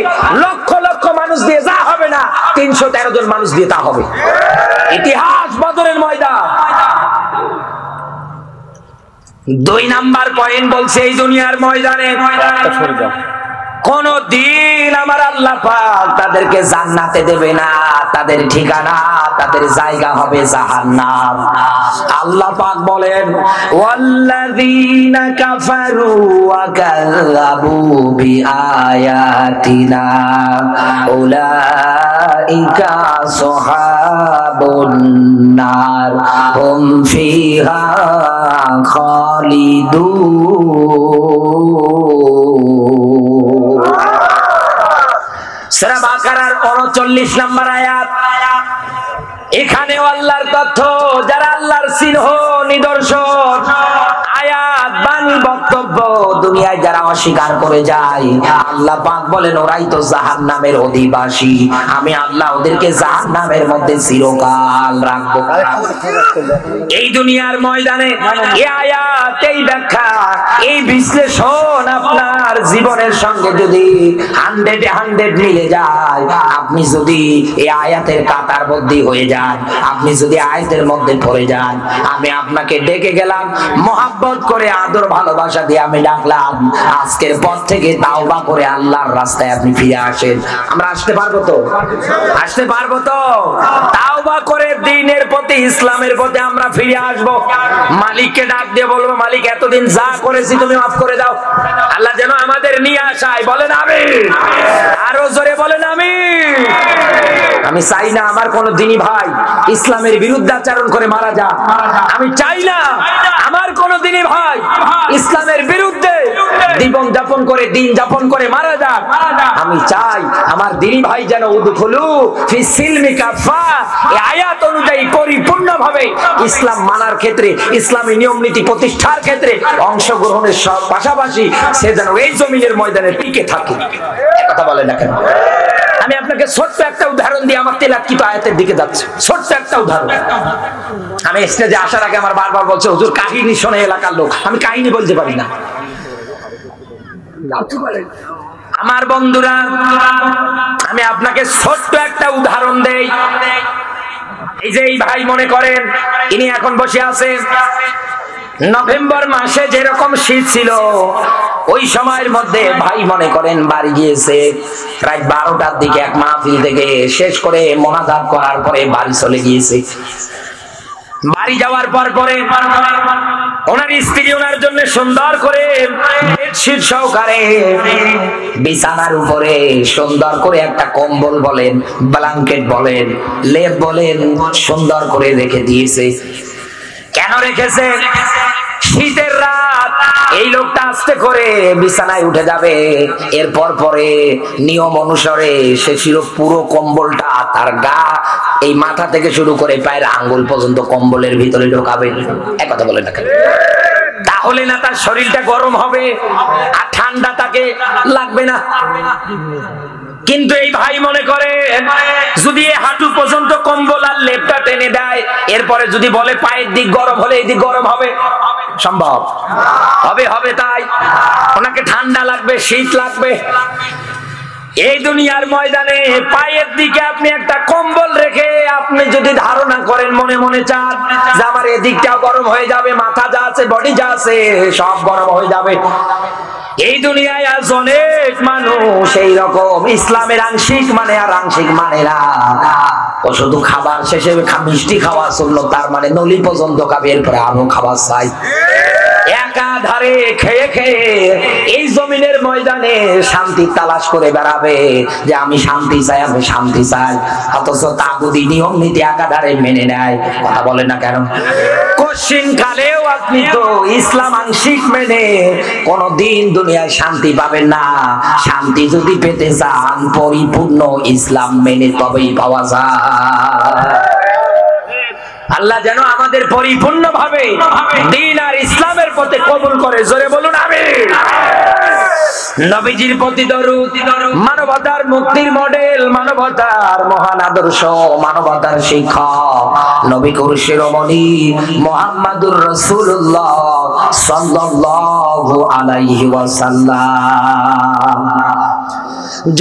লক্ষ লক্ষ মানুষ দিয়ে যা হবে না, ৩১৩ জন মানুষ দিয়ে তা হবে। ইতিহাস বদরের ময়দান। ২ নাম্বার পয়েন্ট বলছে, এই দুনিয়ার ময়দানে কোন দিন আমার আল্লাহ পাক তাদেরকে জান্নাতে দেবে না, তাদের ঠিকানা, তাদের জায়গা হবে জাহান্নাম। আল্লাহ পাক বলেন, ওয়াল্লাযীনা কাফারু ওয়া কাযযাবু বিআয়াতিনা উলাইকা আসহাবুন নার হুম ফিহা খালিদুন। সূরা বাকারার ৩৯ নম্বর আয়াত। এখানেও আল্লাহর তথ্য, যারা আল্লাহর চিহ্ন, নিদর্শন, আয়াত, বাণী, বক্তব্য দুনিয়ায় যারা অস্বীকার করে যায়, আল্লাহ পাক বলেন ওরাই তো জাহান্নামের অধিবাসী, আমি আল্লাহ ওদেরকে জাহান্নামের মধ্যে চিরকাল রাখবো। এই দুনিয়ার ময়দানে এই আয়াত, এই ব্যাখ্যা, এই বিশ্লেষণ আপনার জীবনের সঙ্গে যদি 100 মিলে যায়, আপনি যদি এই আয়াতের কাতার বন্দী হয়ে যান, আপনি যদি আয়াতের মধ্যে পড়ে যান, আমি আপনাকে ডেকে গেলাম মহব্বত করে, আদর ভালোবাসা দিয়ে আমি ডাকলাম, আজকের পর থেকে তাওবা করে আল্লাহর রাস্তায় আপনি ফিরে আসেন। আমরা আসতে পারবো তো? আসতে পারবো তো? তাওবা করে দ্বীনের প্রতি, ইসলামের প্রতি আমরা ফিরে আসবো। মালিককে ডাক দিয়ে বলবো, মালিক এতদিন যা করেছি তুমি মাফ করে দাও। আল্লাহ যেন আমাদের নিয়ে আসায়, বলেন আমিন। আরো জোরে বলেন আমিন। আমি চাই না আমার কোন দিনী ভাই ইসলামের বিরুদ্ধে আচরণ করে মারা যাক। আমি চাই না আমার কোন দিনী ভাই ইসলামের বিরুদ্ধে জীবন যাপন করে, দিন যাপন করে মারা যাক। আমি চাই আমার দিনী ভাই যেন উদখুলু ফি সিলমি কাফা, এই আয়াত অনুযায়ী পরিপূর্ণভাবে ইসলাম মানার ক্ষেত্রে, ইসলামী নিয়ম নীতি প্রতিষ্ঠার ক্ষেত্রে অংশগ্রহণের পাশাপাশি সে যেন এই জমিনের ময়দানে টিকে থাকে। কথা বলেন না কেন? আমি আপনাকে ছোট্ট একটা উদাহরণ দিয়ে আমার তেলাওয়াতকৃত আয়াতের দিকে যাচ্ছে। ছোট্ট একটা উদাহরণ। আমি স্টেজে আসার আগে আমার বারবার বলছে, হুজুর কাহিনী শোনে এলাকার লোক, আমি কাহিনী বলতে পারি না। আমার বন্ধুরা, আমি আপনাকে ছোট্ট একটা উদাহরণ দেই। এই যে এই ভাই মনে করেন ইনি এখন বসে আছেন, নভেম্বর মাসে যেরকম শীত ছিল ওই সময়ের মধ্যে ভাই মনে করেন বাড়ি গিয়েছে প্রায় 12টার দিকে, এক মাহফিল থেকে শেষ করে মোনাজাত করার পরে বাড়ি চলে গিয়েছে। বাড়ি যাওয়ার পরে ওনার স্ত্রী ওনার জন্য সুন্দর করে বেডশিট সহকারে বিছানার উপরে সুন্দর করে একটা কম্বল বলেন, ব্ল্যাঙ্কেট বলেন, লেপ বলেন, সুন্দর করে রেখে দিয়েছে। কেন রেখেছে? শীতের রাত, এই লোকটা আস্তে করে বিছানায় উঠে যাবে, এরপর পরে নিয়ম অনুসারে সে ছিল পুরো কম্বলটা তার গা, এই মাথা থেকে শুরু করে পায়ের আঙ্গুল পর্যন্ত কম্বলের ভিতরে ঢোকাবে। এক কথা বলে না কেন? তাহলে না তার শরীরটা গরম হবে আর ঠান্ডা তাকে লাগবে না। কিন্তু এই ভাই মনে করে যদি হাঁটু পর্যন্ত কম্বল আর লেপটা টেনে দেয়, এরপরে যদি বলে পায়ের দিক গরম হলে এই দিক গরম হবে, সম্ভব হবে? হবে। তাই ওনাকে ঠান্ডা লাগবে, শীত লাগবে। এই দুনিয়ার ময়দানে পায়ের দিকে আপনি একটা কম্বল রেখে আপনি যদি ধারণা করেন, মনে মনে চান যে আমার এদিকটাও গরম হয়ে যাবে, মাথা যা আছে, বডি যা আছে সব গরম হয়ে যাবে। এই দুনিয়ায় আজ অনেক মানুষ এই রকম ইসলামের আংশিক মানে আর আংশিক মানে না। ও শুধু খাবার শেষে মিষ্টি খাওয়া সুন্নাত, তার মানে নলি পর্যন্ত খাবে, এরপরে আরো খাবার চাই। একাধারে খেয়ে খেয়ে এই জমিনের ময়দানে শান্তি তালাশ করে বেড়াবে যে আমি শান্তি চাই, আমি শান্তি চাই, অথচ তাগুদি নিয়ম নীতি একাধারে মেনে নেয়। কথা বলে না কেন? কশিন কালেও আপনি তো ইসলাম আংশিক মেনে কোনদিন দুনিয়ায় শান্তি পাবেন না। শান্তি যদি পেতে চান পরিপূর্ণ ইসলাম মেনে তবেই পাওয়া যায়। আল্লাহ যেন আমাদের পরিপূর্ণভাবে দ্বীন আর ইসলামের পথে কবুল করে। জোরে বলুন আমিন। নবীজির প্রতি দরুদ, মানবতার মুক্তির মডেল, মানবতার মহান আদর্শ, মানবতার শিক্ষক নবী শিরোমণি মুহাম্মাদুর রাসূলুল্লাহ সাল্লাল্লাহু আলাইহি ওয়াসাল্লাম।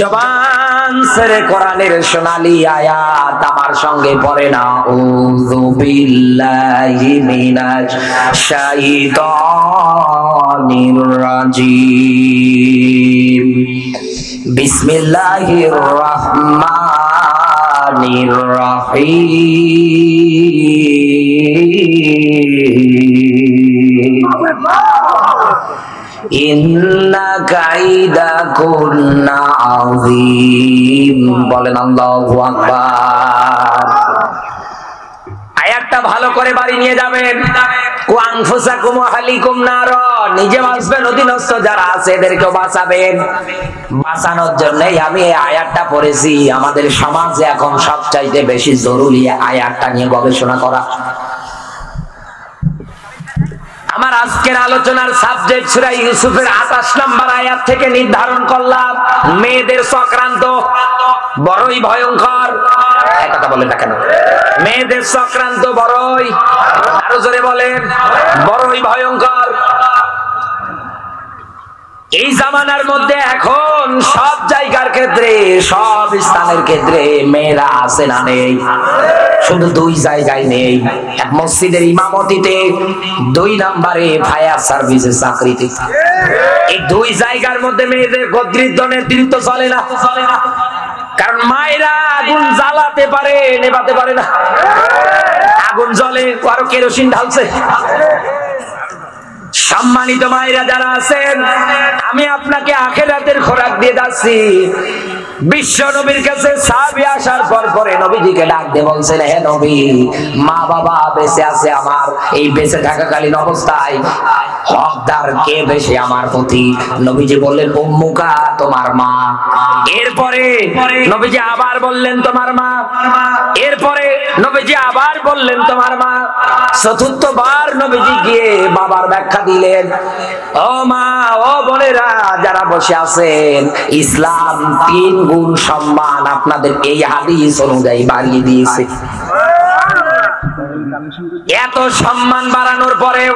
জবান ছেড়ে কোরআনের সোনালী আয়াত আমার সঙ্গে পড়ে না। আউযু বিল্লাহি মিনাশ শাইতানির রাজিম। বিসমিল্লাহির রহমানির রহিম। ইন্না কাইদাকুন্না আযীম। বলেন আল্লাহু আকবার। আয়াতটা ভালো করে বাড়ি নিয়ে যাবেন। কু আনফুসাকুম ওয়া আহলিকুম নার, নিজে বাঁচবেন, অধীনস্থ যারা আছে এদেরকেও বাঁচাবেন। বাঁচানোর জন্যই আমি এই আয়াতটা পড়েছি। আমাদের সমাজে এখন সবচাইতে বেশি জরুরি আয়াতটা নিয়ে গবেষণা করা। আমার আজকের আলোচনার সাবজেক্ট সূরা ইউসুফের 28 নম্বর আয়াত থেকে নির্ধারণ করলাম, মেয়েদের চক্রান্ত বড়ই ভয়ঙ্কর। এক কথা বলেন না কেন? মেয়েদের চক্রান্ত বড়ই, আরো জোরে বলেন, বড়ই ভয়ঙ্কর। এই জামানার মধ্যে এখন সব জায়গার ক্ষেত্রে, সব স্থানের ক্ষেত্রে মেয়েরা আছে না নেই? শুধু দুই জায়গায় নেই, এক মসজিদের ইমামতিতে, 2 নম্বরে ফায়ার সার্ভিসের চাকরিতে। এই দুই জায়গার মধ্যে মেয়েদের কর্তৃত্ব নেতৃত্ব চলে না। কারণ মায়েরা আগুন জ্বালাতে পারে, নেভাতে পারে না। আগুন জ্বলে, আরো কেরোসিন ঢালছে। সম্মানিত মায়েরা যারা আছেন, আমি আপনাকে আখিরাতের খোরাক দিয়ে যাচ্ছি। বিশ্ব নবীর কাছে সাহাবী আসার পরে নবীজিকে ডাক দিয়ে বলছেন, হে নবী, মা বাবা বেঁচে আছে আমার, এই বেঁচে থাকাকালীন অবস্থায় হকদার কে বেশি আমার প্রতি? নবীজি বললেন, উম্মুকা, তোমার মা। এরপরে নবীজি আবার বললেন, তোমার মা। এরপরে নবীজি আবার বললেন, তোমার মা। চতুর্থবার নবীজি গিয়ে বাবার ব্যাখ্যা দিলেন। ও মা, ও বোনেরা যারা বসে আছেন, ইসলাম 3 গুণ সম্মান আপনাদের এই হাদিস অনুযায়ী বাড়িয়ে দিয়েছে। এত সম্মান বাড়ানোর পরেও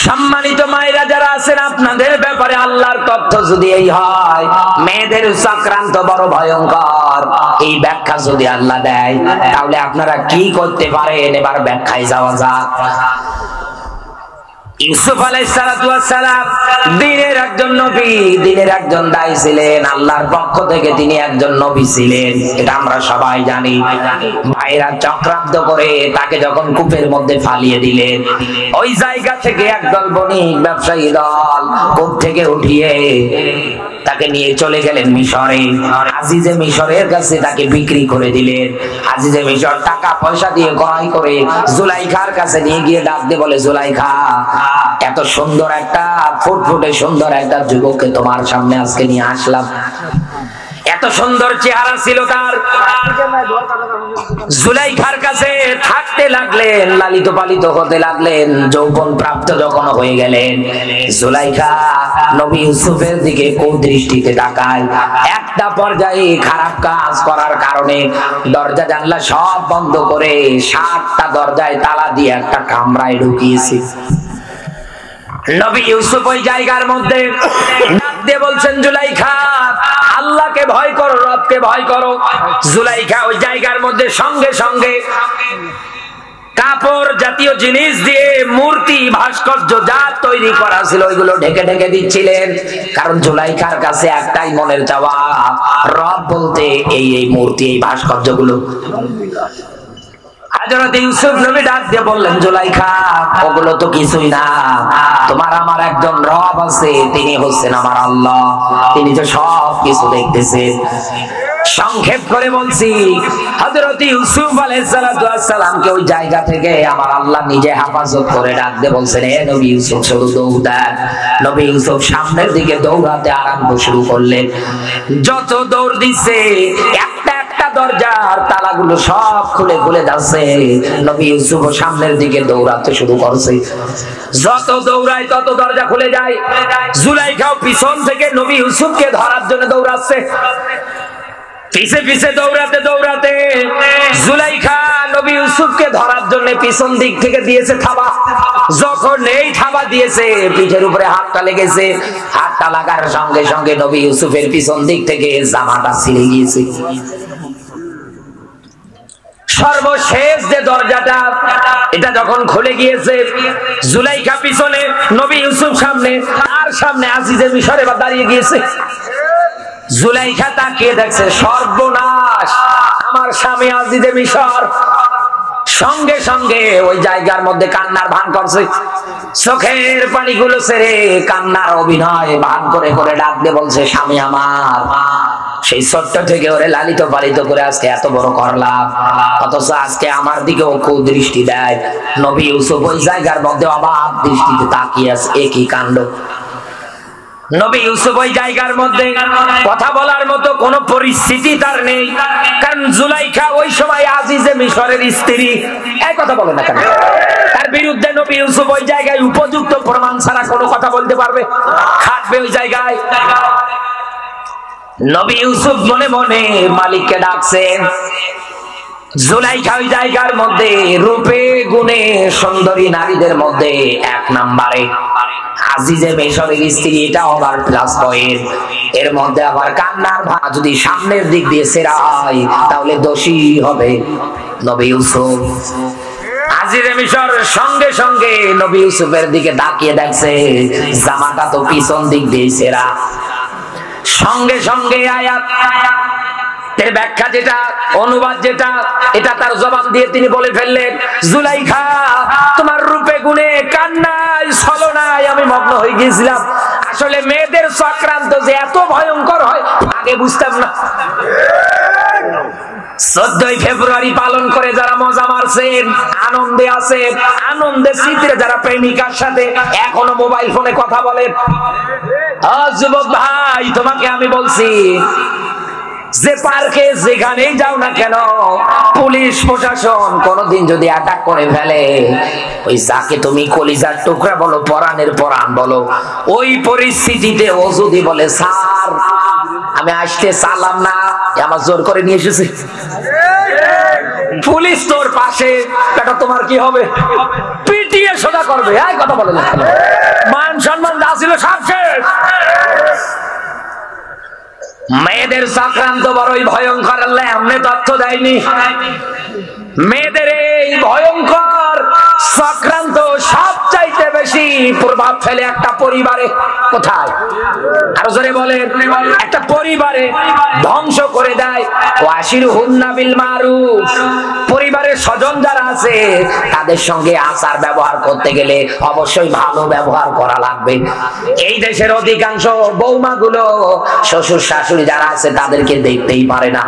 সম্মানিত মায়েরা যারা আছেন, আপনাদের ব্যাপারে আল্লাহর তথ্য যদি এই হয়, মেয়েদের চক্রান্ত বড় ভয়ঙ্কর, এই ব্যাখ্যা যদি আল্লাহ দেয়, তাহলে আপনারা কি করতে পারেন? এবার ব্যাখ্যায় যাওয়া যাক। ইউসুফ আলাইহিস সালাতু ওয়াস সালাম দ্বীনের একজন নবী, দ্বীনের একজন দায়ী ছিলেন। আল্লাহর পক্ষ থেকে তিনি একজন নবী ছিলেন, এটা আমরা সবাই জানি। ভাইরা চক্রান্ত করে তাকে যখন কূপের মধ্যে ফালিয়ে দিলেন, ওই জায়গা থেকে একদল বণিক ব্যবসায়ী দল কূপ থেকে উঠিয়ে তাকে নিয়ে চলে গেলেন মিশরে। আজিজে মিশরের কাছে তাকে বিক্রি করে দিলেন। আজিজে মিশর টাকা পয়সা দিয়ে ক্রয় করে জুলাইখার কাছে নিয়ে গিয়ে ডাক দিয়ে বলে, জুলাইখা, এত সুন্দর একটা ফুটফুটে সুন্দর একটা যুবককে তোমার সামনে আজকে নিয়ে আসলাম। এত সুন্দর চেহারা ছিল তার। জুলাইখার কাছে থাকতে লাগলেন, লালিত পালিত হতে লাগলেন। যৌবন প্রাপ্ত যখন হয়ে গেলেন, জুলাইখা নবী ইউসুফের দিকে কুদৃষ্টিতে তাকায়। একটা পর্যায়ে খারাপ কাজ করার কারণে দরজা জানলা সব বন্ধ করে 7টা দরজায় তালা দিয়ে একটা কামরায় ঢুকিয়েছে। নবী ইউসুফ ওই জায়গার মধ্যে ডাক দিয়ে বলছেন, জুলাইখা, আল্লাহকে ভয় করো, রবকে ভয় করো। জুলাইখা ওই জায়গার মধ্যে সঙ্গে সঙ্গে কাপড় জাতীয় জিনিস দিয়ে মূর্তি ভাস্কর্য যা তৈরি করা ছিল ওইগুলো ঢেকে ঢেকে দিচ্ছিলেন। কারণ জুলাইখার কাছে একটাই মনের চাওয়া, রব বলতে এই এই মূর্তি, এই ভাস্কর্যগুলো। হযরত ইউসুফ নবী ডাক দিয়ে বললেন, জুলাইখা, ওগুলো তো কিছুই না, তোমার আমার একজন রব আছে, তিনি হচ্ছেন আমার আল্লাহ, তিনি তো সব কিছু দেখতেছেন। সংক্ষেপ করে বলছি, হযরত ইউসুফ আলাইহিস সালাতু ওয়াস সালামকে ওই জায়গা থেকে আমার আল্লাহ নিজে হেফাজত করে ডাক দিয়ে বলছেন, হে নবী ইউসুফ, শুরু দৌড়ান। নবী ইউসুফ সামনের দিকে দৌড়াতে আরম্ভ শুরু করলেন। যত দৌড় দিচ্ছে, একটা একটা দরজার তালাগুলো সব খুলে খুলে যাচ্ছে। নবী ইউসুফ সামনের দিকে দৌড়াতে শুরু করছে। যত দৌড়ায় তত দরজা খুলে যায়। জুলাইখাও পিছন থেকে নবী ইউসুফকে ধরার জন্য দৌড়াচ্ছে। পিছে পিছে দৌড়াতে দৌড়াতে জুলাইখা নবী ইউসুফকে ধরার জন্য পিছন দিক থেকে দিয়েছে থাবা। যখন এই থাবা দিয়েছে, পিঠের উপরে হাতটা লেগেছে। হাতটা লাগার সঙ্গে সঙ্গে নবী ইউসুফের পিছন দিক থেকে জামাটা ছিঁড়ে গিয়েছে। সর্বশেষ যে দরজাটা, এটা যখন খুলে গিয়েছে, জুলাইখা পিছনে, নবী ইউসুফ সামনে, আর সামনে আজিজে মিশর এবার দাঁড়িয়ে গিয়েছে। জুলাইখা তাকিয়ে দেখছে, সর্বনাশ, আমার স্বামী আজিজে মিশর। সঙ্গে সঙ্গে ওই জায়গার মধ্যে কান্নার ভান করছে। চোখের পানিগুলো ছেড়ে কান্নার অভিনয় ভান করে করে ডাক দিয়ে বলছে, স্বামী আমার, সেই ছোট্ট থেকে ওরে লালিত পালিত করে আজকে এত বড় করলাম, অথচ আজকে আমার দিকে ও কুদৃষ্টি দেয়। নবী ইউসুফ ওই জায়গার মধ্যে অবাক দৃষ্টিতে তাকিয়ে আছে, একই কাণ্ড। নবী ইউসুফ ওই জায়গার মধ্যে কথা বলার মতো কোন পরিস্থিতি তার নেই, কারণ জুলাইখা ওই সময় আজিজে মিশরের স্ত্রী। এই কথা বলে না কেন? তার বিরুদ্ধে নবী ইউসুফ ওই জায়গায় উপযুক্ত প্রমাণ ছাড়া কোনো কথা বলতে পারবে? খাটবে ওই জায়গায়। নবী ইউসুফ মনে মনে মালিককে ডাকছেন। জুলাইখা ওই জায়গার মধ্যে রূপে গুণে সুন্দরী নারীদের মধ্যে 1 নম্বরে। আজিজে মিশরের স্ত্রী, এটা আবার প্লাস পয়েন্ট। এর মধ্যে আবার কান্নার ভাব যদি সামনের দিক দিয়ে সেরা হয় তাহলে দোষী হবে নবী ইউসুফ। আজিজে মিশর সঙ্গে সঙ্গে নবী ইউসুফের দিকে তাকিয়ে দেখছে, জামাটা তো পিছন দিক দিয়ে সেরা। সঙ্গে সঙ্গে আয়াত এর ব্যাখ্যা যেটা, অনুবাদ যেটা, এটা তার জবাব দিয়ে তিনি বলে ফেললেন, জুলাইখা তোমার রূপে গুণে কান্নায় ছলনায় আমি মগ্ন হয়ে গিয়েছিলাম। আসলে মেয়েদের চক্রান্ত যে এত ভয়ঙ্কর হয় আগে বুঝতাম না। 14ই ফেব্রুয়ারি পালন করে যারা মজা মারছেন, আনন্দে আছেন, আনন্দে চিত্রে যারা প্রেমিকার সাথে এখনো মোবাইল ফোনে কথা বলেন, যুবক ভাই তোমাকে আমি বলছি, যে পার্কে যেখানেই যাও না কেন, পুলিশ প্রশাসন কোনদিন যদি অ্যাটাক করে ফেলে, ওই যাকে তুমি কলিজার টুকরা বলো, পরাণের পরাণ বলো, ওই পরিস্থিতিতে ও যদি বলে স্যার আমি আসতে চালাম না, আমার জোর করে নিয়ে এসেছে, পুলিশ তোর পাশে, এটা তোমার কি হবে? পিটিয়ে সোজা করবে। এই কথা বলে না, মান সম্মান যা ছিল সব শেষ। মেয়েদের চক্রান্ত বড়ই ভয়ঙ্কর, আল্লাহ এমনি তথ্য দেয়নি। মেয়েদের এই ভয়ঙ্কর চক্রান্ত সবচাইতে বেশি প্রভাব ফেলে একটা পরিবারে। কোথায়? আরো জোরে বলেন। একটা পরিবারে ধ্বংস করে দেয়। ওয়াশিরুহুন্না বিল মারুফ। পরিবারের স্বজন যারা আছে তাদের সঙ্গে আচার ব্যবহার করতে গেলে অবশ্যই ভালো ব্যবহার করা লাগবে। এই দেশের অধিকাংশ বৌমাগুলো শ্বশুর শাশুড়ি যারা আছে তাদেরকে দেখতেই পারে না।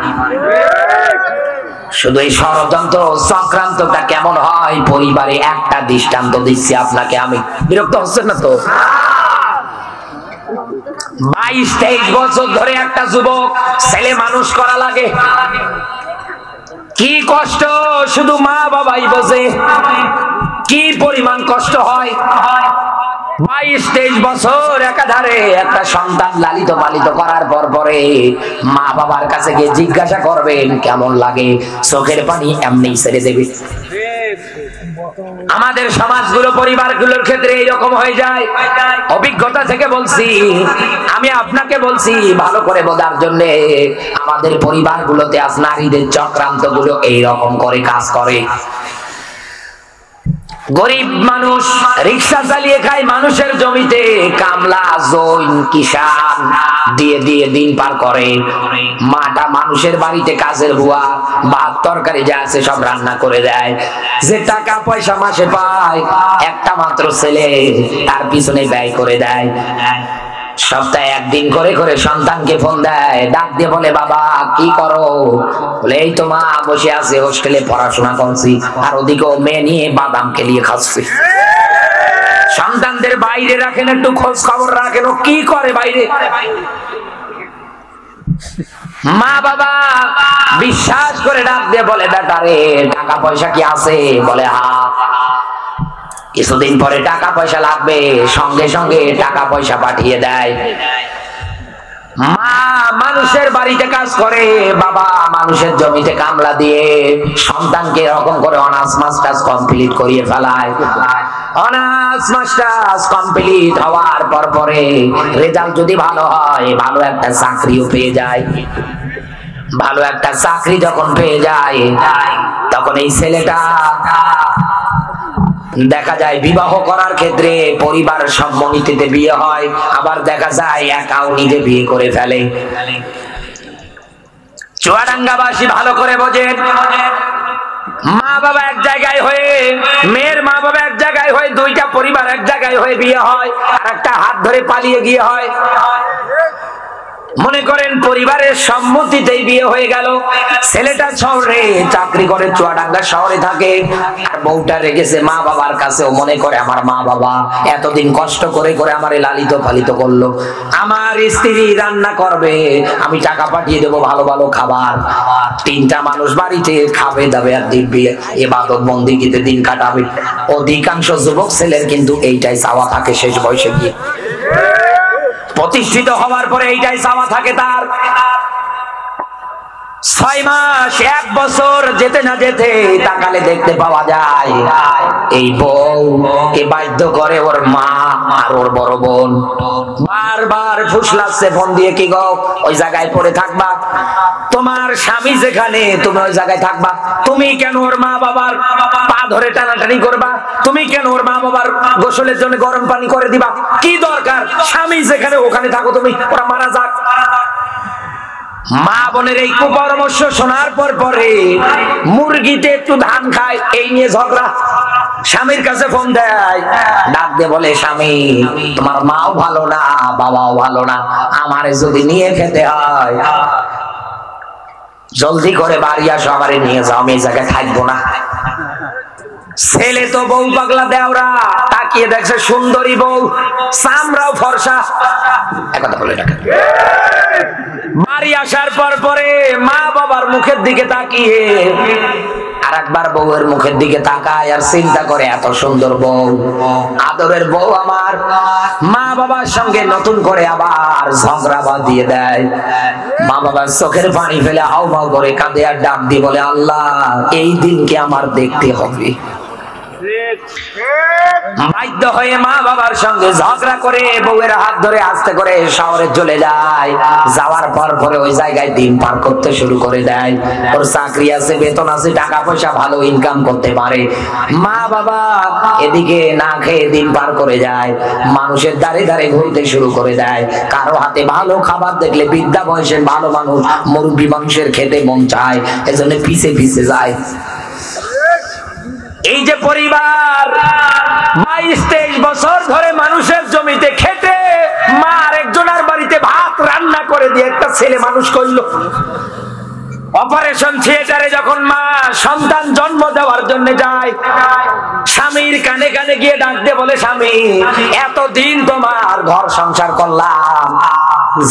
শুধু এই ষড়যন্ত্র চক্রান্তটা কেমন হয় পরিবারে, একটা দৃষ্টান্ত দিচ্ছি আপনাকে আমি। বিরক্ত হচ্ছেন না তো? 22-23 বছর ধরে একটা যুবক ছেলে মানুষ করা লাগে, কি কষ্ট শুধু মা বাবাই বোঝে, কি পরিমাণ কষ্ট হয়। 22-23 বছর একাধারে একটা সন্তান লালিত পালিত করার পরে মা বাবার কাছে গিয়ে জিজ্ঞাসা করবেন কেমন লাগে, চোখের পানি এমনি ছেড়ে দেবে। আমাদের সমাজগুলো, পরিবারগুলোর ক্ষেত্রে এইরকম হয়ে যায়। অভিজ্ঞতা থেকে বলছি, আমি আপনাকে বলছি ভালো করে বোঝার জন্য। আমাদের পরিবারগুলোতে আজ নারীদের চক্রান্ত গুলো এইরকম করে কাজ করে। গরিব মানুষ রিক্সা চালিয়ে খায় মানুষের জমিতে, কামলা জৈন কিষান দিয়ে দিয়ে দিন পার করে। মাটা মানুষের বাড়িতে কাজের বুয়া, ভাত তরকারি যা আছে সব রান্না করে দেয়। যে টাকা পয়সা মাসে পায়, একটা মাত্র ছেলে, তার পিছনে ব্যয় করে দেয়। সপ্তাহে একদিন করে করে সন্তানকে ফোন দেয়, ডাক দিয়ে বলে বাবা কি করো? বলে এই তো মা বসে আছে, হোস্টেলে পড়াশোনা করছি, আর ওদিকেও মেয়ে নিয়ে বাদাম খেলিয়ে খাচ্ছি। সন্তানদের বাইরে রাখেন, একটু খোঁজ খবর রাখেন ও কি করে বাইরে। মা বাবা বিশ্বাস করে ডাক দিয়ে বলে বেটা রে টাকা পয়সা কি আছে? বলে হ্যাঁ। কিছুদিন পরে টাকা পয়সা লাগবে, সঙ্গে সঙ্গে টাকা পয়সা পাঠিয়ে দেয়। মা মানুষের বাড়িতে কাজ করে, বাবা মানুষের জমিতে কামলা দিয়ে সন্তানকে এরকম করে অনার্স মাস্টার্স কমপ্লিট করিয়ে ফেলায়। অনার্স মাস্টার্স কমপ্লিট হওয়ার পরে রেজাল্ট যদি ভালো হয়, ভালো একটা চাকরিও পেয়ে যায়। ভালো একটা চাকরি যখন পেয়ে যায়, তখন এই ছেলেটা দেখা যায় বিবাহ করার ক্ষেত্রে পরিবার সম্মতিতে বিয়ে হয়, আবার দেখা যায় একাও নিজে বিয়ে করে ফেলে। চুয়াডাঙ্গাবাসী ভালো করে বোঝেন, মা বাবা এক জায়গায় হয়ে, মেয়ের মা বাবা এক জায়গায় হয়ে, দুইটা পরিবার এক জায়গায় হয়ে বিয়ে হয়, আর একটা হাত ধরে পালিয়ে গিয়ে হয়। মনে করেন পরিবারের সম্মতিতেই বিয়ে হয়ে গেল, ছেলেটা শহরে চাকরি করে, চুয়াডাঙ্গা শহরে থাকে, আর বউটা রেখেছে মা বাবার কাছেও। মনে করে আমার মা বাবা এতদিন কষ্ট করে করে আমারে লালিত পালিত করলো, আমার স্ত্রী রান্না করবে, আমি টাকা পাঠিয়ে দেবো ভালো ভালো খাবার, তিনটা মানুষ বাড়িতে খাবে দাবে আর দিব্যি ইবাদত বন্দেগীতে দিন কাটাবে। অধিকাংশ যুবক ছেলের কিন্তু এইটাই চাওয়া থাকে শেষ বয়সে গিয়ে। প্রতিষ্ঠিত হওয়ার পরে এইটাই চাওয়া থাকে তার। 6 মাস 1 বছর যেতে না যেতে তাকালে দেখতে পাওয়া যায় এই বউ কে বাধ্য করে ওর মা আর ওর বড় বোন বারবার ফুসলাচ্ছে ফোন দিয়ে, কি গো ওই জায়গায় পড়ে থাকবা, তোমার স্বামী যেখানে তুমি ওই জায়গায় থাকবা, তুমি কেন ওর মা বাবার পা ধরে টানাটানি করবা, তুমি কেন ওর মা বাবার গোসলের জন্য গরম পানি করে দিবা, কি দরকার, স্বামী যেখানে ওখানে থাকো তুমি, ওরা মারা যাক। মা বোনের এই কুপরামর্শ শোনার পরে মুরগিতে একটু ধান খায় এই নিয়ে ঝগড়া। স্বামীর কাছে ফোন দেয়, ডাক দিয়ে বলে, স্বামী তোমার মাও ভালো না বাবাও ভালো না, আমারে যদি নিয়ে খেতে হয় জলদি করে বাড়ি আসো, আমারে নিয়ে যাও, আমি এই জায়গায় থাকবো না। ছেলে তো বউ পাগলা দেওরা, তাকিয়ে দেখছে সুন্দরী বউ, চামড়াও ফর্সা, একথা বলে ডাকে। বাড়ি আসার পরে মা বাবার মুখের দিকে তাকিয়ে আর একবার বউয়ের মুখের দিকে তাকায় আর চিন্তা করে, এত সুন্দর বউ, আদরের বউ আমার, মা বাবার সঙ্গে নতুন করে আবার ঝগড়া বাঁধিয়ে দেয়। মা বাবার চোখের পানি ফেলে হাউমাউ করে কাঁদে আর ডাক দিয়ে বলে, আল্লাহ এই দিনকে আমার দেখতে হবে। বাধ্য হয়ে মা বাবার সঙ্গে ঝগড়া করে বউয়ের হাত ধরে আস্তে করে শহরে চলে যায়। যাওয়ার পরে ওই জায়গায় দিন পার করতে শুরু করে দেয়। ওর চাকরি আছে, বেতন আছে, টাকা পয়সা ভালো ইনকাম করতে পারে। মা বাবা এদিকে না খেয়ে দিন পার করে যায়, মানুষের দাঁড়ে দাঁড়ে ঘুরতে শুরু করে দেয়। কারো হাতে ভালো খাবার দেখলে বৃদ্ধা বয়সের ভালো মানুষ মুরগি মাংসের খেতে মন চায়, এজন্য পিছে পিছে যায়। এই যে পরিবার 22-23 বছর ধরে মানুষের জমিতে খেটে মা আরেকজনের বাড়িতে ভাত রান্না করে দিয়ে একটা ছেলে মানুষ করলো। অপারেশন থিয়েটারে যখন মা সন্তান জন্ম দেওয়ার জন্য যায়, স্বামীর কানে কানে গিয়ে ডাক দিয়ে বলে, স্বামী এতদিন তোমার ঘর সংসার করলাম,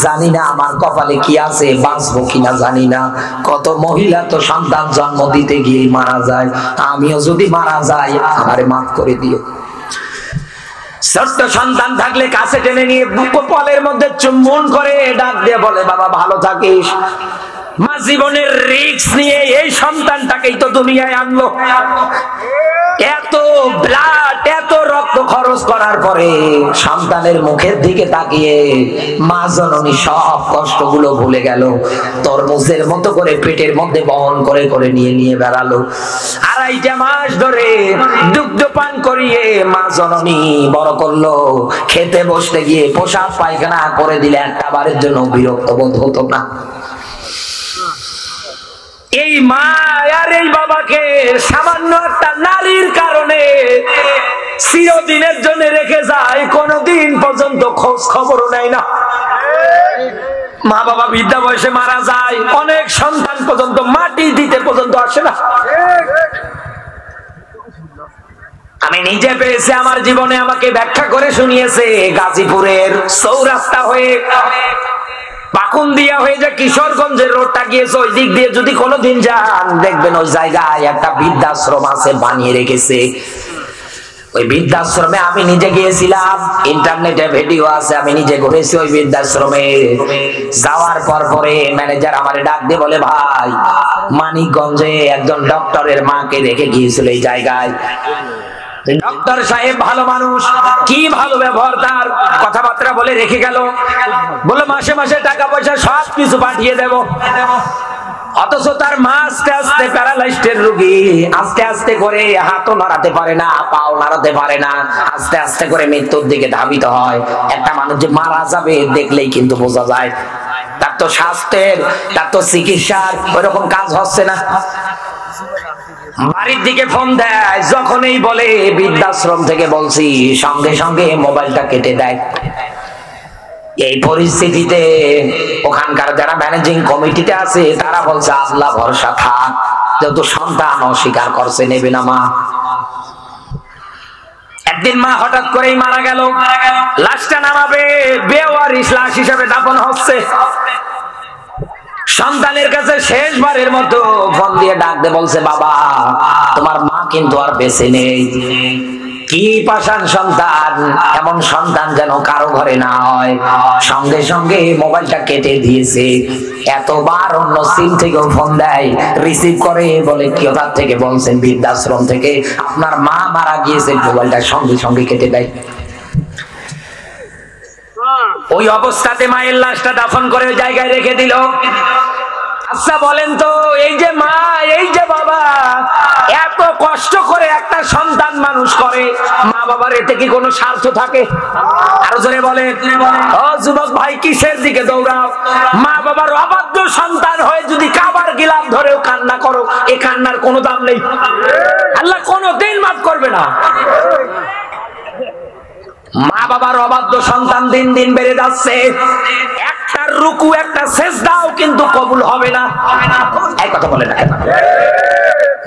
জানি না আমার কপালে কি আছে, বাঁচবো কিনা জানি না। কত মহিলা তো সন্তান জন্ম দিতে গিয়ে মারা যায়, আমিও যদি মারা যাই আমারে মাফ করে দিও। ছোট্ট সন্তান থাকলে কাছে টেনে নিয়ে কপালের মধ্যে চুম্বন করে ডাক দিয়ে বলে, বাবা ভালো থাকিস। মা জীবনের রিস্ক নিয়ে এই সন্তানটাকেই তো দুনিয়ায় আনলো। এত ব্লাড, এত রক্ত খরচ করার পরে সন্তানের মুখের দিকে তাকিয়ে মা জননী সব কষ্টগুলো ভুলে গেল। তরমুজের মতো করে পেটের মধ্যে বহন করে করে নিয়ে নিয়ে বেড়ালো। 2.5 মাস ধরে দুগ্ধ পান করিয়ে মা জননী বড় করলো। খেতে বসতে গিয়ে পোশাক পায়খানা করে দিলে একটা বারের জন্য বিরক্ত বোধ হতো না। এই মা আর এই বাবাকে সামান্য একটা নারীর কারণে চিরদিনের জন্য রেখে যায়, কোনদিন পর্যন্ত খোঁজ খবরও নেয় না। মা বাবা বৃদ্ধা বয়সে মারা যায়, অনেক সন্তান পর্যন্ত মাটি দিতে পর্যন্ত আসে না। আমি নিজে পেয়েছি, আমার জীবনে আমাকে ব্যাখ্যা করে শুনিয়েছে। গাজীপুরের চৌরাস্তা হয়ে পাকুন্দিয়া হয়ে যে কিশোরগঞ্জের রোডটা গিয়েছে, ওই দিক দিয়ে যদি কোনোদিন যান দেখবেন ওই জায়গায় একটা বৃদ্ধাশ্রম আছে, বানিয়ে রেখেছে। ওই বৃদ্ধাশ্রমে আমি নিজে গিয়েছিলাম, ইন্টারনেটে ভিডিও আছে, আমি নিজে ঘুরেছি ওই বৃদ্ধাশ্রমে। যাওয়ার পরে ম্যানেজার আমারে ডাক দিয়ে বলে, ভাই মানিকগঞ্জে একজন ডক্টরের মাকে রেখে গিয়েছিল এই জায়গায়। ডক্টর সাহেব ভালো মানুষ, কি ভালো ব্যবহার, তার কথাবার্তা বলে রেখে গেল। বলে মাসে মাসে টাকা পয়সা সব কিছু পাঠিয়ে দেব। অথচ তার মা আস্তে আস্তে প্যারালাইজড রোগী, আস্তে আস্তে করে হাতও নাড়াতে পারে না, পাও নাড়াতে পারে না, আস্তে আস্তে করে মৃত্যুর দিকে ধাবিত হয়। একটা মানুষ যে মারা যাবে দেখলেই কিন্তু বোঝা যায়। তার তো স্বাস্থ্যের, তার তো চিকিৎসার ওইরকম কাজ হচ্ছে না। বাড়ির দিকে ফোন দেয়, যখনই বলে বৃদ্ধাশ্রম থেকে বলছি, সঙ্গে সঙ্গে মোবাইলটা কেটে দেয়। এই পরিস্থিতিতে ওখানকার যারা ম্যানেজিং কমিটিতে আছে তারা বলছে আল্লাহ ভরসা থাক, যেহেতু সন্তান অস্বীকার করছে, নেবে না মা। একদিন মা হঠাৎ করেই মারা গেল, লাশটা নামাবে, বেওয়ারিশ লাশ হিসেবে দাফন হচ্ছে। সন্তানের কাছে শেষবারের মতো ফোন দিয়ে ডাক দিয়ে বলছে, বাবা তোমার মা কিন্তু আর বেঁচে নেই। কি পাষাণ সন্তান, এমন সন্তান যেন কারো ঘরে না হয়। সঙ্গে সঙ্গে মোবাইলটা কেটে দিয়েছে। এতবার অন্য সিম থেকে ফোন দেয়, রিসিভ করে বলে কোথা থেকে বলছেন, বৃদ্ধাশ্রম থেকে, আপনার মা মারা গিয়েছে। মোবাইলটা সঙ্গে সঙ্গে কেটে দেয়। ওই অবস্থাতে মায়ের লাশটা দাফন করে ওই জায়গায় রেখে দিল। আচ্ছা বলেন তো, এই যে মা, এই যে বাবা, এত কষ্ট করে একটা সন্তান মানুষ করে, মা বাবার এতে কি কোনো স্বার্থ থাকে? আরো জোরে বলেন। ও যুবক ভাই, কিসের দিকে দৌড়াও? মা বাবার অবাধ্য সন্তান হয়ে যদি কাবার গিলাফ ধরেও কান্না করো, এ কান্নার কোনো দাম নেই, আল্লাহ কোনোদিন মাফ করবে না। মা বাবার অবাধ্য সন্তান দিন দিন বেড়ে যাচ্ছে। একটা রুকু, একটা সেজদাও কিন্তু কবুল হবে না। এই কথা বলে না কেন?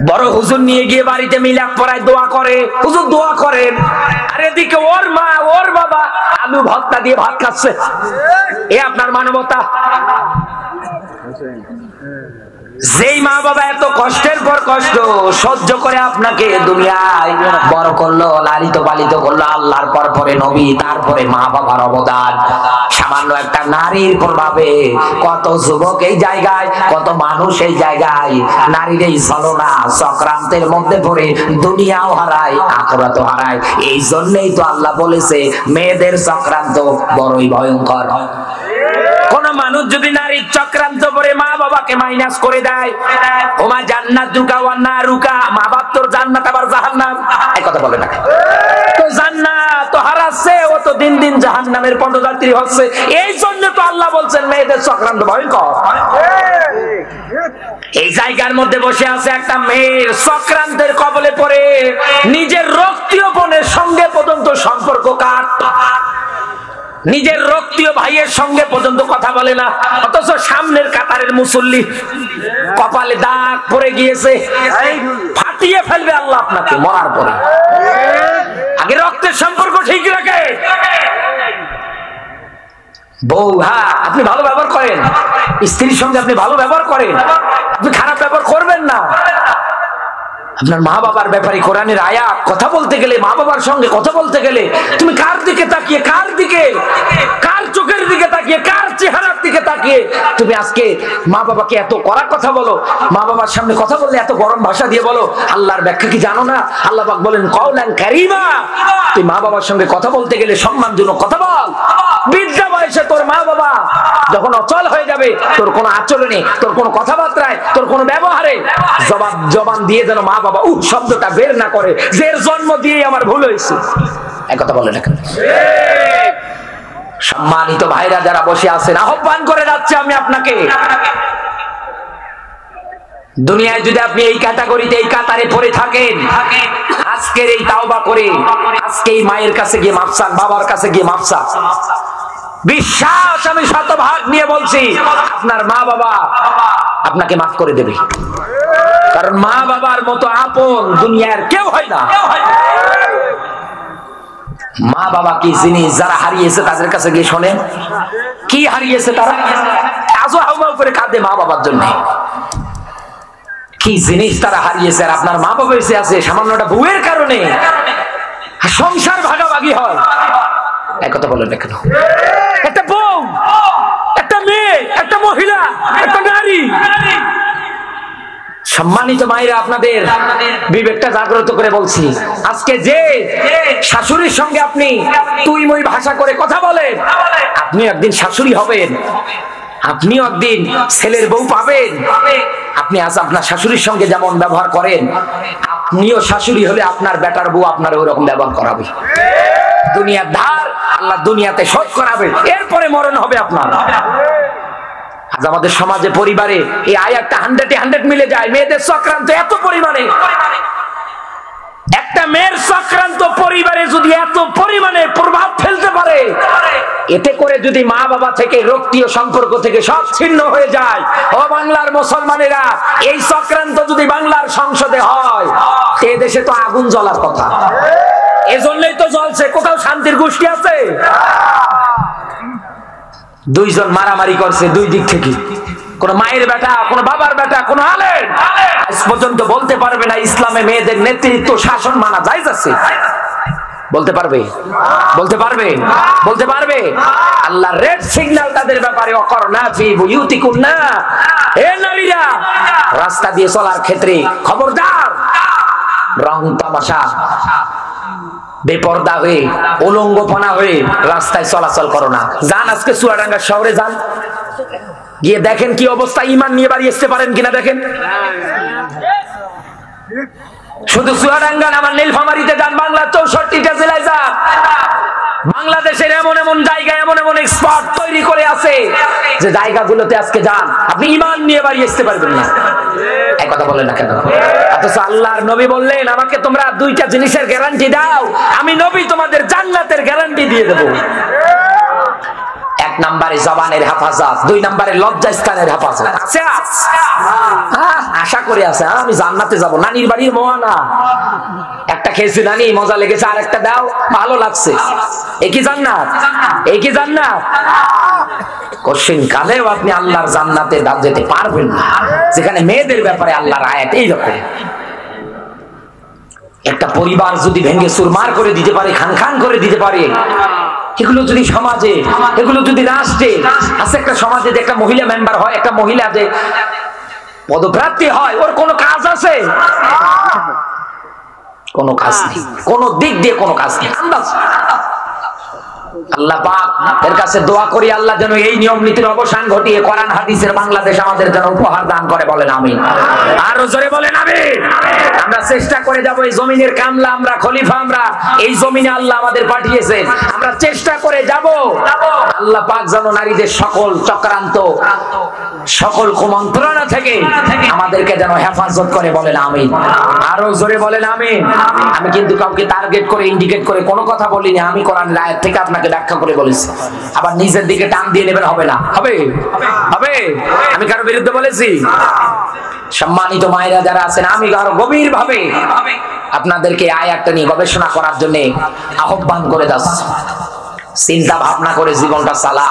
বড় হুজুর নিয়ে গিয়ে বাড়িতে মিলাদ পড়ায়, দোয়া করে, হুজুর দোয়া করেন। আর এদিকে ওর মা, ওর বাবা আলু ভর্তা দিয়ে ভাত খাচ্ছে। এ আপনার মানবতা? যেই মা বাবা এত কষ্টের পর কষ্ট সহ্য করে আপনাকে দুনিয়ায় বড় করলো, লালিত পালিত করলো, আল্লাহর পর পরে নবী, তারপরে মা বাবার অবদান, সামান্য একটা নারীর প্রভাবে কত যুবক এই জায়গায়, কত মানুষ এই জায়গায় নারীর এই ছলনা চক্রান্তের মধ্যে পড়ে দুনিয়াও হারায়, আখিরাতও হারায়। এই জন্যই তো আল্লাহ বলেছে মেয়েদের চক্রান্ত বড়ই ভয়ঙ্কর। কোন মানুষ যদি নারীর চক্রান্ত করে মা বাবাকে মাইনাস করে দেয়, ওমা জান্নাতুকা ওয়া নারুকা, মা বাপ তোর জান্নাত আবার জাহান্নাম, এই কথা বলে না? তো জান্নাত তো হারাচ্ছে, ও তো দিন দিন জাহান্নামের পদযাত্রী হচ্ছে। এই জন্য তো আল্লাহ বলছেন মেয়েদের চক্রান্ত ভয়ঙ্কর। এই জায়গার মধ্যে বসে আছে একটা মেয়ের চক্রান্তের কবলে পড়ে নিজের রক্তীয় বোনের সঙ্গে পর্যন্ত সম্পর্ক কাট, নিজের রক্তীয় ভাইয়ের সঙ্গে পর্যন্ত কথা বলে না, অথচ সামনের কাতারের মুসল্লি, কপালে দাগ পড়ে গিয়েছে, ফাটিয়ে ফেলবে আল্লাহ আপনাকে মরার পরে। আগে রক্তের সম্পর্ক ঠিক রাখে। বউ, হ্যাঁ আপনি ভালো ব্যবহার করেন, স্ত্রীর সঙ্গে আপনি ভালো ব্যবহার করেন, আপনি খারাপ ব্যবহার করবেন না। আপনার মা বাবার ব্যাপারে কোরআনের আয়াত, কথা বলতে গেলে, মা বাবার সঙ্গে কথা বলতে গেলে তুমি কার দিকে তাকিয়ে, কার দিকে, কার চোখের দিকে তাকিয়ে, কার চেহারার দিকে তাকিয়ে তুমি আজকে মা বাবাকে এত কড়া কথা বলো? মা বাবার সামনে কথা বললে এত গরম ভাষা দিয়ে বলো। আল্লাহর ব্যাখ্যা কি জানো না? আল্লাহ পাক বলেন কওলান কারীমা। তুই মা বাবার সঙ্গে কথা বলতে গেলে সম্মানজনক কথা বল। বৃদ্ধা বয়সে তোর মা বাবা যখন অচল হয়ে যাবে, তোর কোনো আচরণে, তোর কোনো কথাবার্তায়, তোর কোনো ব্যবহারে জবান দিয়ে যেন মা বাবা শব্দটা বের না করে যে এর জন্ম দিয়ে আমার ভুল হয়েছে। এক কথা বলে না? সম্মানিত ভাইরা যারা বসে আছেন, আহ্বান করে যাচ্ছে আমি আপনাকে, দুনিয়ায় যদি আপনি এই ক্যাটাগরিতে, এই কাতারে পড়ে থাকেন, আজকের এই তাওবা করে, আজকে এই মায়ের কাছে গিয়ে মাফ চান, বাবার কাছে গিয়ে মাফ চান। বিশ্বাস আমি শতভাগ নিয়ে বলছি, আপনার মা বাবা আপনাকে মাফ করে দেবে, কারণ মা বাবার মতো আপন দুনিয়ার কেউ হয় না। মা বাবা কি জিনিস, যারা হারিয়েছে তাদের কাছে গিয়ে শোনেন কি হারিয়েছে তারা, আজও হাউমাউ করে কাঁদে মা বাবার জন্য। কি জিনিস তারা হারিয়েছে, আর আপনার মা বাবা এসে আছে সামান্য একটা বউয়ের কারণে সংসার ভাগাভাগি হয়। এক কথা বলেন না কেন? একটা বউ, একটা মেয়ে, একটা মহিলা, একটা নারী। সম্মানিত মায়েরা, আপনাদের বিবেকটা জাগ্রত করে বলছি, আজকে যে শাশুড়ির সঙ্গে আপনি তুই মই ভাষা করে কথা বলেন, আপনি একদিন শাশুড়ি হবেন, আপনিও একদিন ছেলের বউ পাবেন। আপনি আজ আপনার শাশুড়ির সঙ্গে যেমন ব্যবহার করেন, আপনিও শাশুড়ি হলে আপনার বেটার বউ আপনার ওইরকম ব্যবহার করাবে। দুনিয়ার ধার আল্লাহ দুনিয়াতে শোধ করাবে, এরপরে মরণ হবে আপনার। আজ আমাদের সমাজে, পরিবারে এই আয়াতটা 100 মিলে যায়। মেয়েদের চক্রান্ত এত পরিমাণে, একটা মেয়ের চক্রান্ত পরিবারে যদি এত পরিমাণে প্রভাব ফেলতে পারে, এতে করে যদি মা বাবা থেকে রক্তীয় সম্পর্ক থেকে সব ছিন্ন হয়ে যায়, ও বাংলার মুসলমানেরা, এই চক্রান্ত যদি বাংলার সংসদে হয়, এ দেশে তো আগুন জ্বলার কথা। এজন্যই তো জ্বলছে। কোথাও শান্তির গোষ্ঠী আছে? দুইজন মারামারি করছে দুই দিক থেকে, কোন মায়ের বেটা, কোন বাবার বেটা, কোন আলেম আজ পর্যন্ত বলতে পারবে না ইসলামে মেয়েদের নেতৃত্ব শাসন মানা জায়েজ আছে। বলতে পারবে? বলতে পারবে? বলতে পারবে? আল্লাহ রেড সিগন্যাল তাদের ব্যাপারে, অকরনা ফি বুয়ুতিকুন্না, হে নারীরা রাস্তা দিয়ে চলার ক্ষেত্রে খবরদার রং তামাশা, বেপরদা হয়ে, উলঙ্গপনা হয়ে রাস্তায় চলাচল করো না। যান আজকে চুয়াডাঙ্গা শহরে যান, গিয়ে দেখেন কি অবস্থা, ইমান নিয়ে বাড়ি আসতে পারেন কিনা দেখেন। শুধু চুয়াডাঙ্গা না, আমার নীলফামারীতে যান, বাংলার 64টা জেলায় যান, বাংলাদেশের এমন এমন জায়গায় এমন এমন স্পট তৈরি করে আছে যে জায়গাগুলোতে আজকে যান, আপনি ইমান নিয়ে বাড়ি আসতে পারবেন না। এক কথা বলেন না কেন? অথচ আল্লাহর নবী বললেন, আমাকে তোমরা দুইটা জিনিসের গ্যারান্টি দাও, আমি নবী তোমাদের জান্নাতের গ্যারান্টি দিয়ে দেবো। এক নম্বরে জবানের হেফাজত, দুই নম্বরে লজ্জাস্থানের হেফাজত। আছে? আশা করে আছে আমি জান্নাতে যাব, নানির বাড়ির মোয়ানা একটা খেয়েছি, নানি মজা লেগেছে, আর একটা দাও, ভালো লাগছে, একই জান্নাত, একই জান্নাত। কোশ্চিন কালেও আপনি আল্লাহর জান্নাতে যেতে পারবেন না, যেখানে মেয়েদের ব্যাপারে আল্লাহর আয়াত এইরকম। একটা পরিবার যদি ভেঙে চুরমার করে দিতে পারে, খান খান করে দিতে পারে, এগুলো যদি সমাজে, এগুলো যদি রাষ্ট্রে আছে, একটা সমাজে যে একটা মহিলা মেম্বার হয়, একটা মহিলা যে পদপ্রার্থী হয়, ওর কোনো কাজ আছে? কোনো কাজ নেই, কোন দিক দিয়ে কোনো কাজ নেই। আল্লাহ পাক এর কাছে দোয়া করি, আল্লাহ যেন এই নিয়ম নীতির অবসান ঘটিয়ে কোরআন হাদিসের বাংলাদেশ আমাদের যেন উপহার দান করে। বলেন আমিন। আরো জোরে বলেন আমিন। আমরা চেষ্টা করে যাব, এই জমিনের কামলা আমরা, খলিফা আমরা, এই জমিনে আল্লাহ আমাদের পাঠিয়েছেন, আমরা চেষ্টা করে যাব আল্লাহ পাক যেন নারীদের সকল চক্রান্ত, সকল কুমন্ত্রণা থেকে আমাদেরকে যেন হেফাজত করে। বলেন আমিন। আরো জোরে বলেন আমিন। আমি কিন্তু কাউকে টার্গেট করে, ইন্ডিকেট করে কোনো কথা বলিনি, আমি কোরআনের আয়াত থেকে আপনাকে ব্যাখ্যা করে বলেছি। আবার নিজের দিকে টান দিয়ে নেবেন হবে না। হবে? হবে? আমি কারো বিরুদ্ধে বলেছি? সম্মানিত মায়েরা যারা আছেন, আমি আরো গভীর ভাবে আপনাদেরকে আয়াতটা নিয়ে গবেষণা করার জন্য আহ্বান করে যাচ্ছি। চিন্তা ভাবনা করে জীবনটা চালা,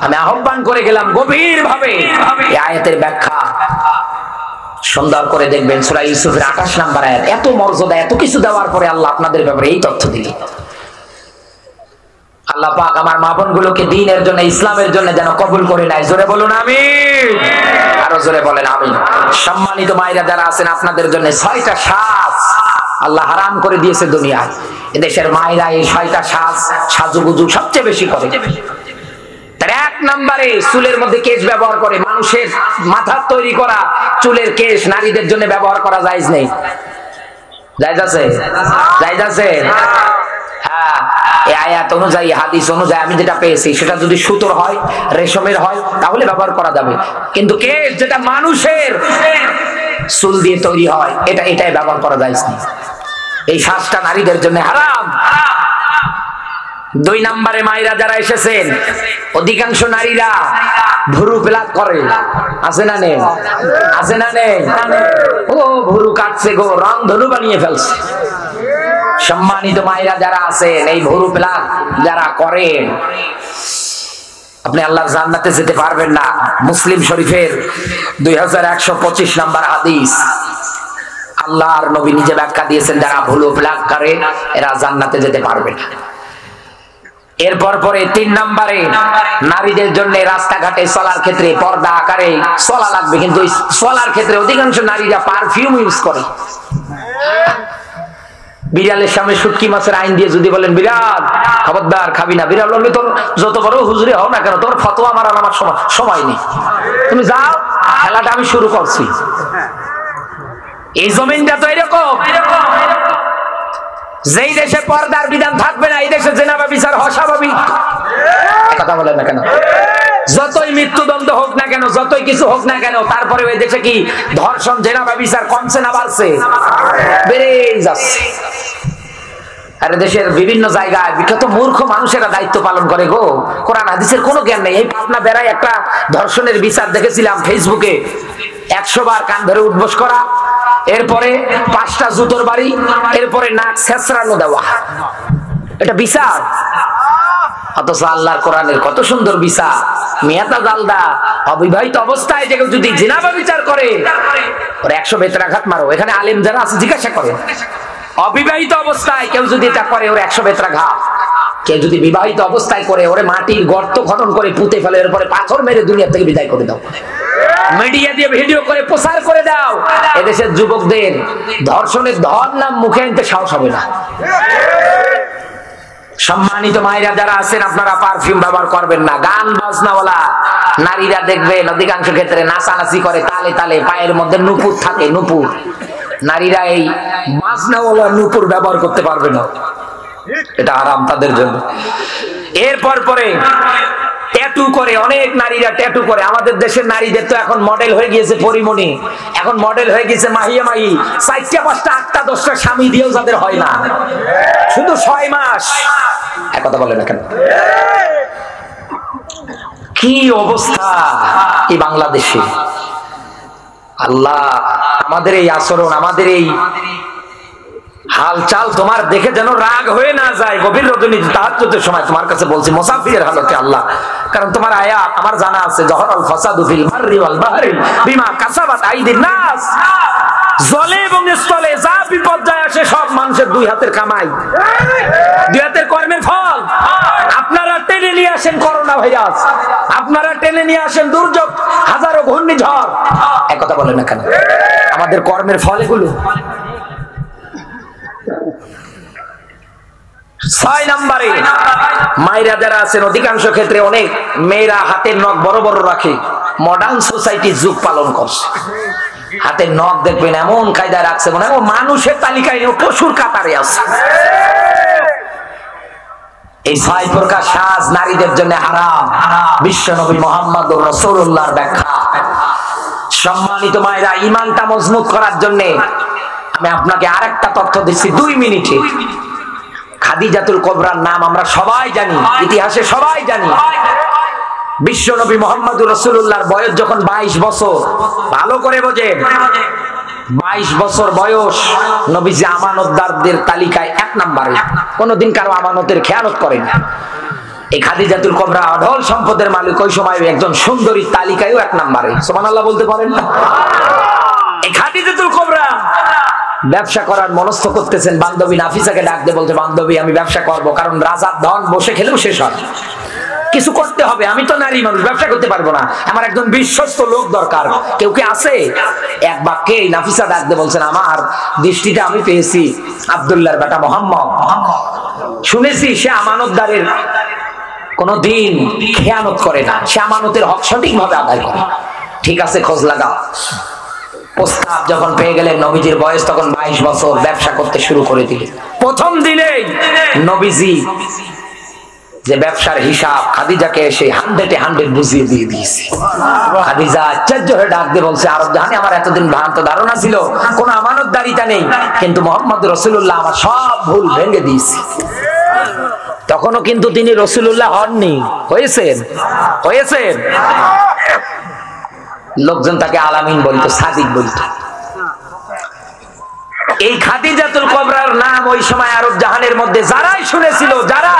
আমি আহ্বান করে গেলাম গভীর ভাবে এই আয়াতের ব্যাখ্যা সুন্দর করে দেখবেন। সূরা ইউসুফের 28 নম্বর আয়াত। এত মর্যাদা, এত কিছু দেওয়ার পরে আল্লাহ আপনাদের ব্যাপারে এই তথ্য দিলেন। আল্লাহ পাক আমার মা বোনগুলোকে দ্বীনের জন্য, ইসলামের জন্য যেন কবুল করে নেয়। জোরে বলুন আমিন। আরো জোরে বলেন আমিন। সম্মানিত মায়েরা যারা আছেন, আপনাদের জন্য 6টা সাজ আল্লাহ হারাম করে দিয়েছে দুনিয়ায়। এদেশের মায়েরা এই 6টা সাজ, সাজুগুজু সবচেয়ে বেশি করে। তার 1 নম্বরে চুলের মধ্যে কেশ ব্যবহার করে। মানুষের মাথার তৈরি করা চুলের কেশ নারীদের জন্য ব্যবহার করা জায়েজ নেই। জায়েজ আছে? জায়েজ আছে? হ্যাঁ, এই আয়াত অনুযায়ী, হাদিস অনুযায়ী আমি যেটা পেয়েছি, সেটা যদি সুতোর হয়, রেশমের হয়, তাহলে ব্যবহার করা যাবে। কিন্তু কেশ যেটা মানুষের চুল দিয়ে তৈরি হয়, এটাই ব্যবহার করা যায় না। এই শ্বাসটা নারীদের জন্য হারাম। 2 নম্বরে মায়েরা যারা এসেছেন, অধিকাংশ নারীরা ভুরু প্লাক করে। আছে না নেই? আছে না নেই? ও ভুরু কাটছে গো, রং ধনু বানিয়ে ফেলছে। সম্মানিত মায়েরা যারা আছেন, এই ভুরু প্লাক যারা করেন, আপনি আল্লাহর জান্নাতে যেতে পারবেন না। মুসলিম শরীফের 2125 নম্বর হাদিস, আল্লাহর নবী নিজে ব্যাখ্যা দিয়েছেন, যারা ভুরু প্লাক করে এরা জান্নাতে যেতে পারবে না। এরপর পরে 3 নম্বরে নারীদের জন্য রাস্তাঘাটে চলার ক্ষেত্রে পর্দা আকারে চলা লাগবে। কিন্তু চলার ক্ষেত্রে অধিকাংশ নারীরা পারফিউম ইউজ করে। বিড়ালের সামনে শুটকি মাছের আইন দিয়ে যদি বলেন, বিড়াল খবরদার খাবি না, বিড়াল বলবে তোর যত বড় হুজুরে হও না কেন, তোর ফতোয়া আমার সময় নেই, তুমি যাও, খেলাটা আমি শুরু করছি। এই জমিনটা তো এরকম। যেই দেশে পর্দার বিধান থাকবে না, এই দেশে জেনা ব্যভিচার অস্বাভাবিক। কথা বলেন না কেন? যতই মৃত্যুদণ্ড হোক না কেন, যতই কিছু হোক না কেন, তারপরে ওই দেশে কি ধর্ষণ, জেনা ব্যভিচার কমছে না বাড়ছে? বেড়েই যাচ্ছে। আরে দেশের বিভিন্ন জায়গায় বিখ্যাত মূর্খ মানুষেরা দায়িত্ব পালন করে গো, কোরআন হাদিসের কোনো জ্ঞান নেই। এই পাবনা বেড়ায় একটা ধর্ষণের বিচার দেখেছিলাম ফেসবুকে, 100 বার কান ধরে উঠবোস করা, এরপরে 5টা জুতোর বাড়ি, এরপরে নাক ছেঁচড়ানো দেওয়া, এটা বিচার? অথচ আল্লাহর কোরআনের কত সুন্দর বিচার। মিয়াতা জালদা, অবিবাহিত অবস্থায় যে যদি জিনা ব্যভিচার করে ওর 100 বেত্রাঘাত মারো। এখানে আলেম যারা আছে জিজ্ঞাসা করে, অবিবাহিত অবস্থায় কেউ যদি এটা করে ওর 100 বেত্রাঘাত, কেউ যদি বিবাহিত অবস্থায় করে ওরে মাটির গর্ত খনন করে পুঁতে ফেলে, এরপরে পাথর মেরে দুনিয়া থেকে বিদায় করে দাও, মিডিয়া দিয়ে ভিডিও করে প্রচার করে দাও। এদেশের যুবকদের ধর্ষণের ধর নাম মুখে আনতে সাহস হবে না। সম্মানিত মায়েরা যারা আছেন, আপনারা পারফিউম ব্যবহার করবেন না। গান বাজনাওয়ালা নারীরা দেখবেন অধিকাংশ ক্ষেত্রে নাচানাচি করে, তালে তালে পায়ের মধ্যে নুপুর থাকে, নুপুর। নারীরা এই বাজনাওয়ালা নুপুর ব্যবহার করতে পারবে না, এটা আরাম তাদের জন্য। এরপর পরে ট্যাটু করে, অনেক নারীরা ট্যাটু করে। আমাদের দেশের নারীদের তো এখন মডেল হয়ে গিয়েছে পরিমণি, এখন মডেল হয়ে গেছে মাহিয়া মাহি। 4টা 5টা 8টা 10টা স্বামী দিয়েও যাদের হয় না, শুধু 6 মাস। এক কথা বলে না কেন? কি অবস্থা এই বাংলাদেশে! আল্লাহ, আমাদের এই আচরণ, আমাদের এই হালচাল তোমার দেখে যেন রাগ হয়ে না যায়। গভীর রজনী তাহাজ্জুদের সময় তোমার কাছে বলছি মুসাফিরের হালতে আল্লাহ, কারণ তোমার আয়াত আমার জানা আছে, জহরাল ফাসাদু ফিল বাররি ওয়াল বাহরি বিমা কাসাবাত আইদিন নাস। জলে এবং স্থলে যা বিপর্যয় আসে সব মানুষের 2 হাতের কামাই, 2 হাতের কর্মের ফল। আপনারা টেনে নিয়ে আসেন করোনা ভাইরাস, আপনারা টেনে নিয়ে আসেন দুর্যোগ, হাজারো ঘূর্ণিঝড়। এক কথা বলেন না কেন? আমাদের কর্মের ফল এগুলো। 6 নম্বরে মায়েরা যারা আছেন, অধিকাংশ ক্ষেত্রে অনেক মেয়েরা হাতের নখ বড় বড় রাখে। মডার্ন সোসাইটি যুগ পালন করছে, হাতের নখ দেখবেন এমন কায়দায় রাখছে মনে হয় মানুষের তালিকায় পশুর কাতারে আছে। এই 6 প্রকার সাজ নারীদের জন্য হারাম। বিশ্বনবী মুহাম্মদুর রাসূলুল্লাহর ব্যাখ্যা। সম্মানিত মায়েরা, ঈমানটা মজবুত করার জন্য আমি আপনাকে আরেকটা তথ্য দিচ্ছি 2 মিনিটে। খাদিজাতুল কুবরার নাম আমরা সবাই জানি, ইতিহাসে সবাই জানি। বিশ্বনবী মুহাম্মদুর রাসূলুল্লাহর বয়স যখন 22 বছর, ভালো করে বোঝেন, 22 বছর বয়স, নবীজি আমানতদারদের তালিকায় 1 নম্বরে, কোনদিন কারো আমানতের খেয়ানত করেন। এই খাদিজাতুল কুবরা অঢল সম্পদের মালিক, ওই সময় একজন সুন্দরীর তালিকায়ও 1 নম্বরে। সুবহানাল্লাহ বলতে পারেন না? এই খাদিজাতুল কুবরা ব্যবসা করার মনস্থ করতেছেন, বান্ধবী নাফিসাকে ডাক দিয়ে বলছে, বান্ধবী আমি ব্যবসা করব, কারণ রাজার ধন বসে খেলেও শেষ হয়, কিছু করতে হবে, আমি তো নারী মানুষ, ব্যবসা করতে পারবো না, আমার একজন বিশ্বস্ত লোক দরকার, কেউ কি আছে? এক বাক্যে নাফিসা ডাক দিয়ে বলছেন, আমার দৃষ্টিটা আমি পেয়েছি আব্দুল্লাহর বেটা মোহাম্মদ, শুনেছি সে আমানতদারের কোনদিন খেয়ানত করে না, সে আমানতের হক সঠিকভাবে আদায় করে। ঠিক আছে, খোঁজ লাগাও। প্রস্তাব যখন পেয়ে গেলেন, নবীজির বয়স তখন 22 বছর, ব্যবসা করতে শুরু করে দিলেন। প্রথম দিনেই নবীজি যে ব্যবসার হিসাব খাদিজাকে এসে 100 বুঝিয়ে দিয়ে দিয়েছে। খাদিজা আশ্চর্য হয়ে ডাক দিয়ে বলছে, আরব জাহানে আমার এতদিন ভ্রান্ত ধারণা ছিল কোন আমানতদারিতা নেই, কিন্তু মুহাম্মদ রাসূলুল্লাহ আমার সব ভুল ভেঙে দিয়েছে। তখনও কিন্তু তিনি রাসূলুল্লাহ হননি, হয়েছেন। লোকজন তাকে আলামিন বলতো, সাদিক বলতো। এই খাদিজাতুল কুবরার নাম ওই সময় আরব জাহানের মধ্যে যারাই শুনেছিল, যারা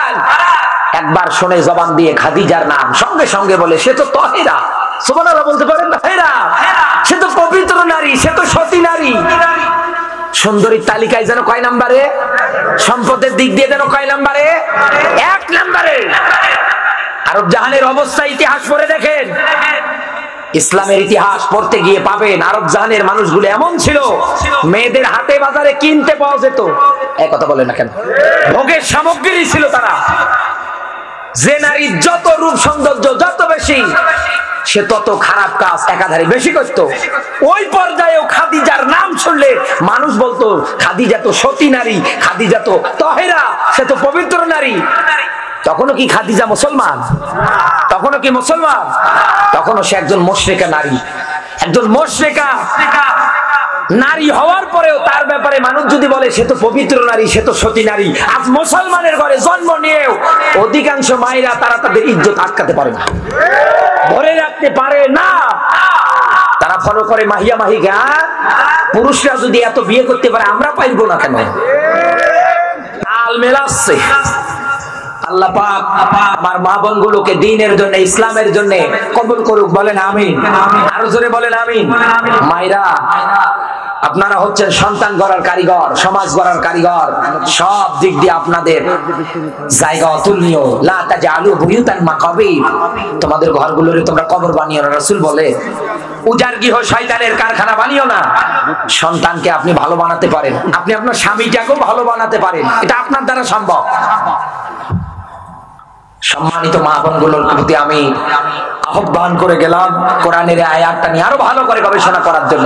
একবার শুনে জবান দিয়ে খাদিজার নাম, সঙ্গে সঙ্গে বলে, সে তো তাহেরা। সুবহানাল্লাহ বলতে পারেন না? হেরা, সে তো পবিত্র নারী, সে তো সতী নারী। সুন্দরীর তালিকায় যেন কয় নম্বরে? সম্পদের দিক দিয়ে যেন কয় নম্বরে? 1 নম্বরে। আরব জাহানের অবস্থা ইতিহাস পড়ে দেখেন, ইসলামের ইতিহাস পড়তে গিয়ে পাবেন আরব জাহানের মানুষগুলো এমন ছিল, মেয়েদের হাটে বাজারে কিনতে পাওয়া যেত। এক কথা বলে না কেন? ভোগের সামগ্রী ছিল তারা। যে নারীর যত রূপ সৌন্দর্য যত বেশি, সে তত খারাপ কাজ একাধারে বেশি করত। ওই পর্যায়েও খাদিজার নাম শুনলে মানুষ বলতো, খাদিজা তো সতী নারী, খাদিজা তো তাহেরা, সে তো পবিত্র নারী। তখনও কি খাদিজা মুসলমান? তখনও কি মুসলমান? তখনও সে একজন মুশরিকা নারী, একজন মুশরিকা। নারী হওয়ার পরেও তার ব্যাপারে মানুষ যদি বলে সে তো পবিত্র নারী, সে তো সতী নারী, আজ মুসলমানের ঘরে জন্ম নিয়েও অধিকাংশ মায়েরা তারা তাদের ইজ্জত আটকাতে পারে না, ধরে রাখতে পারে না। তারা ফলো করে মাহিয়া মাহিকা। পুরুষরা যদি এত বিয়ে করতে পারে আমরা পাইব না কেন? তাল মেলাচ্ছে। আল্লাহ পাক আমার মা বোনগুলোকে দ্বীনের জন্য, ইসলামের জন্য কবুল করুক, বলেন আমিন। আরো জোরে বলেন আমিন। মায়েরা, আপনারা হচ্ছেন সন্তান গড়ার কারিগর, সমাজ গড়ার কারিগর। সব দিক দিয়ে আপনাদের জায়গা অতুলনীয়। লা তাজআলু বুয়ুতান মাকাবির, তোমাদের ঘরগুলোরে তোমরা কবর বানিও না। রাসূল বলে উজার গৃহ শয়তানের কারখানা বানিও না। সন্তানকে আপনি ভালো বানাতে পারেন, আপনি আপনার স্বামীটাকেও ভালো বানাতে পারেন, এটা আপনার দ্বারা সম্ভব। সম্মানিত মা বোনগুলোর প্রতি আমি আহ্বান করে গেলাম কোরআনের আয়াতটা নিয়ে আরো ভালো করে গবেষণা করার জন্য।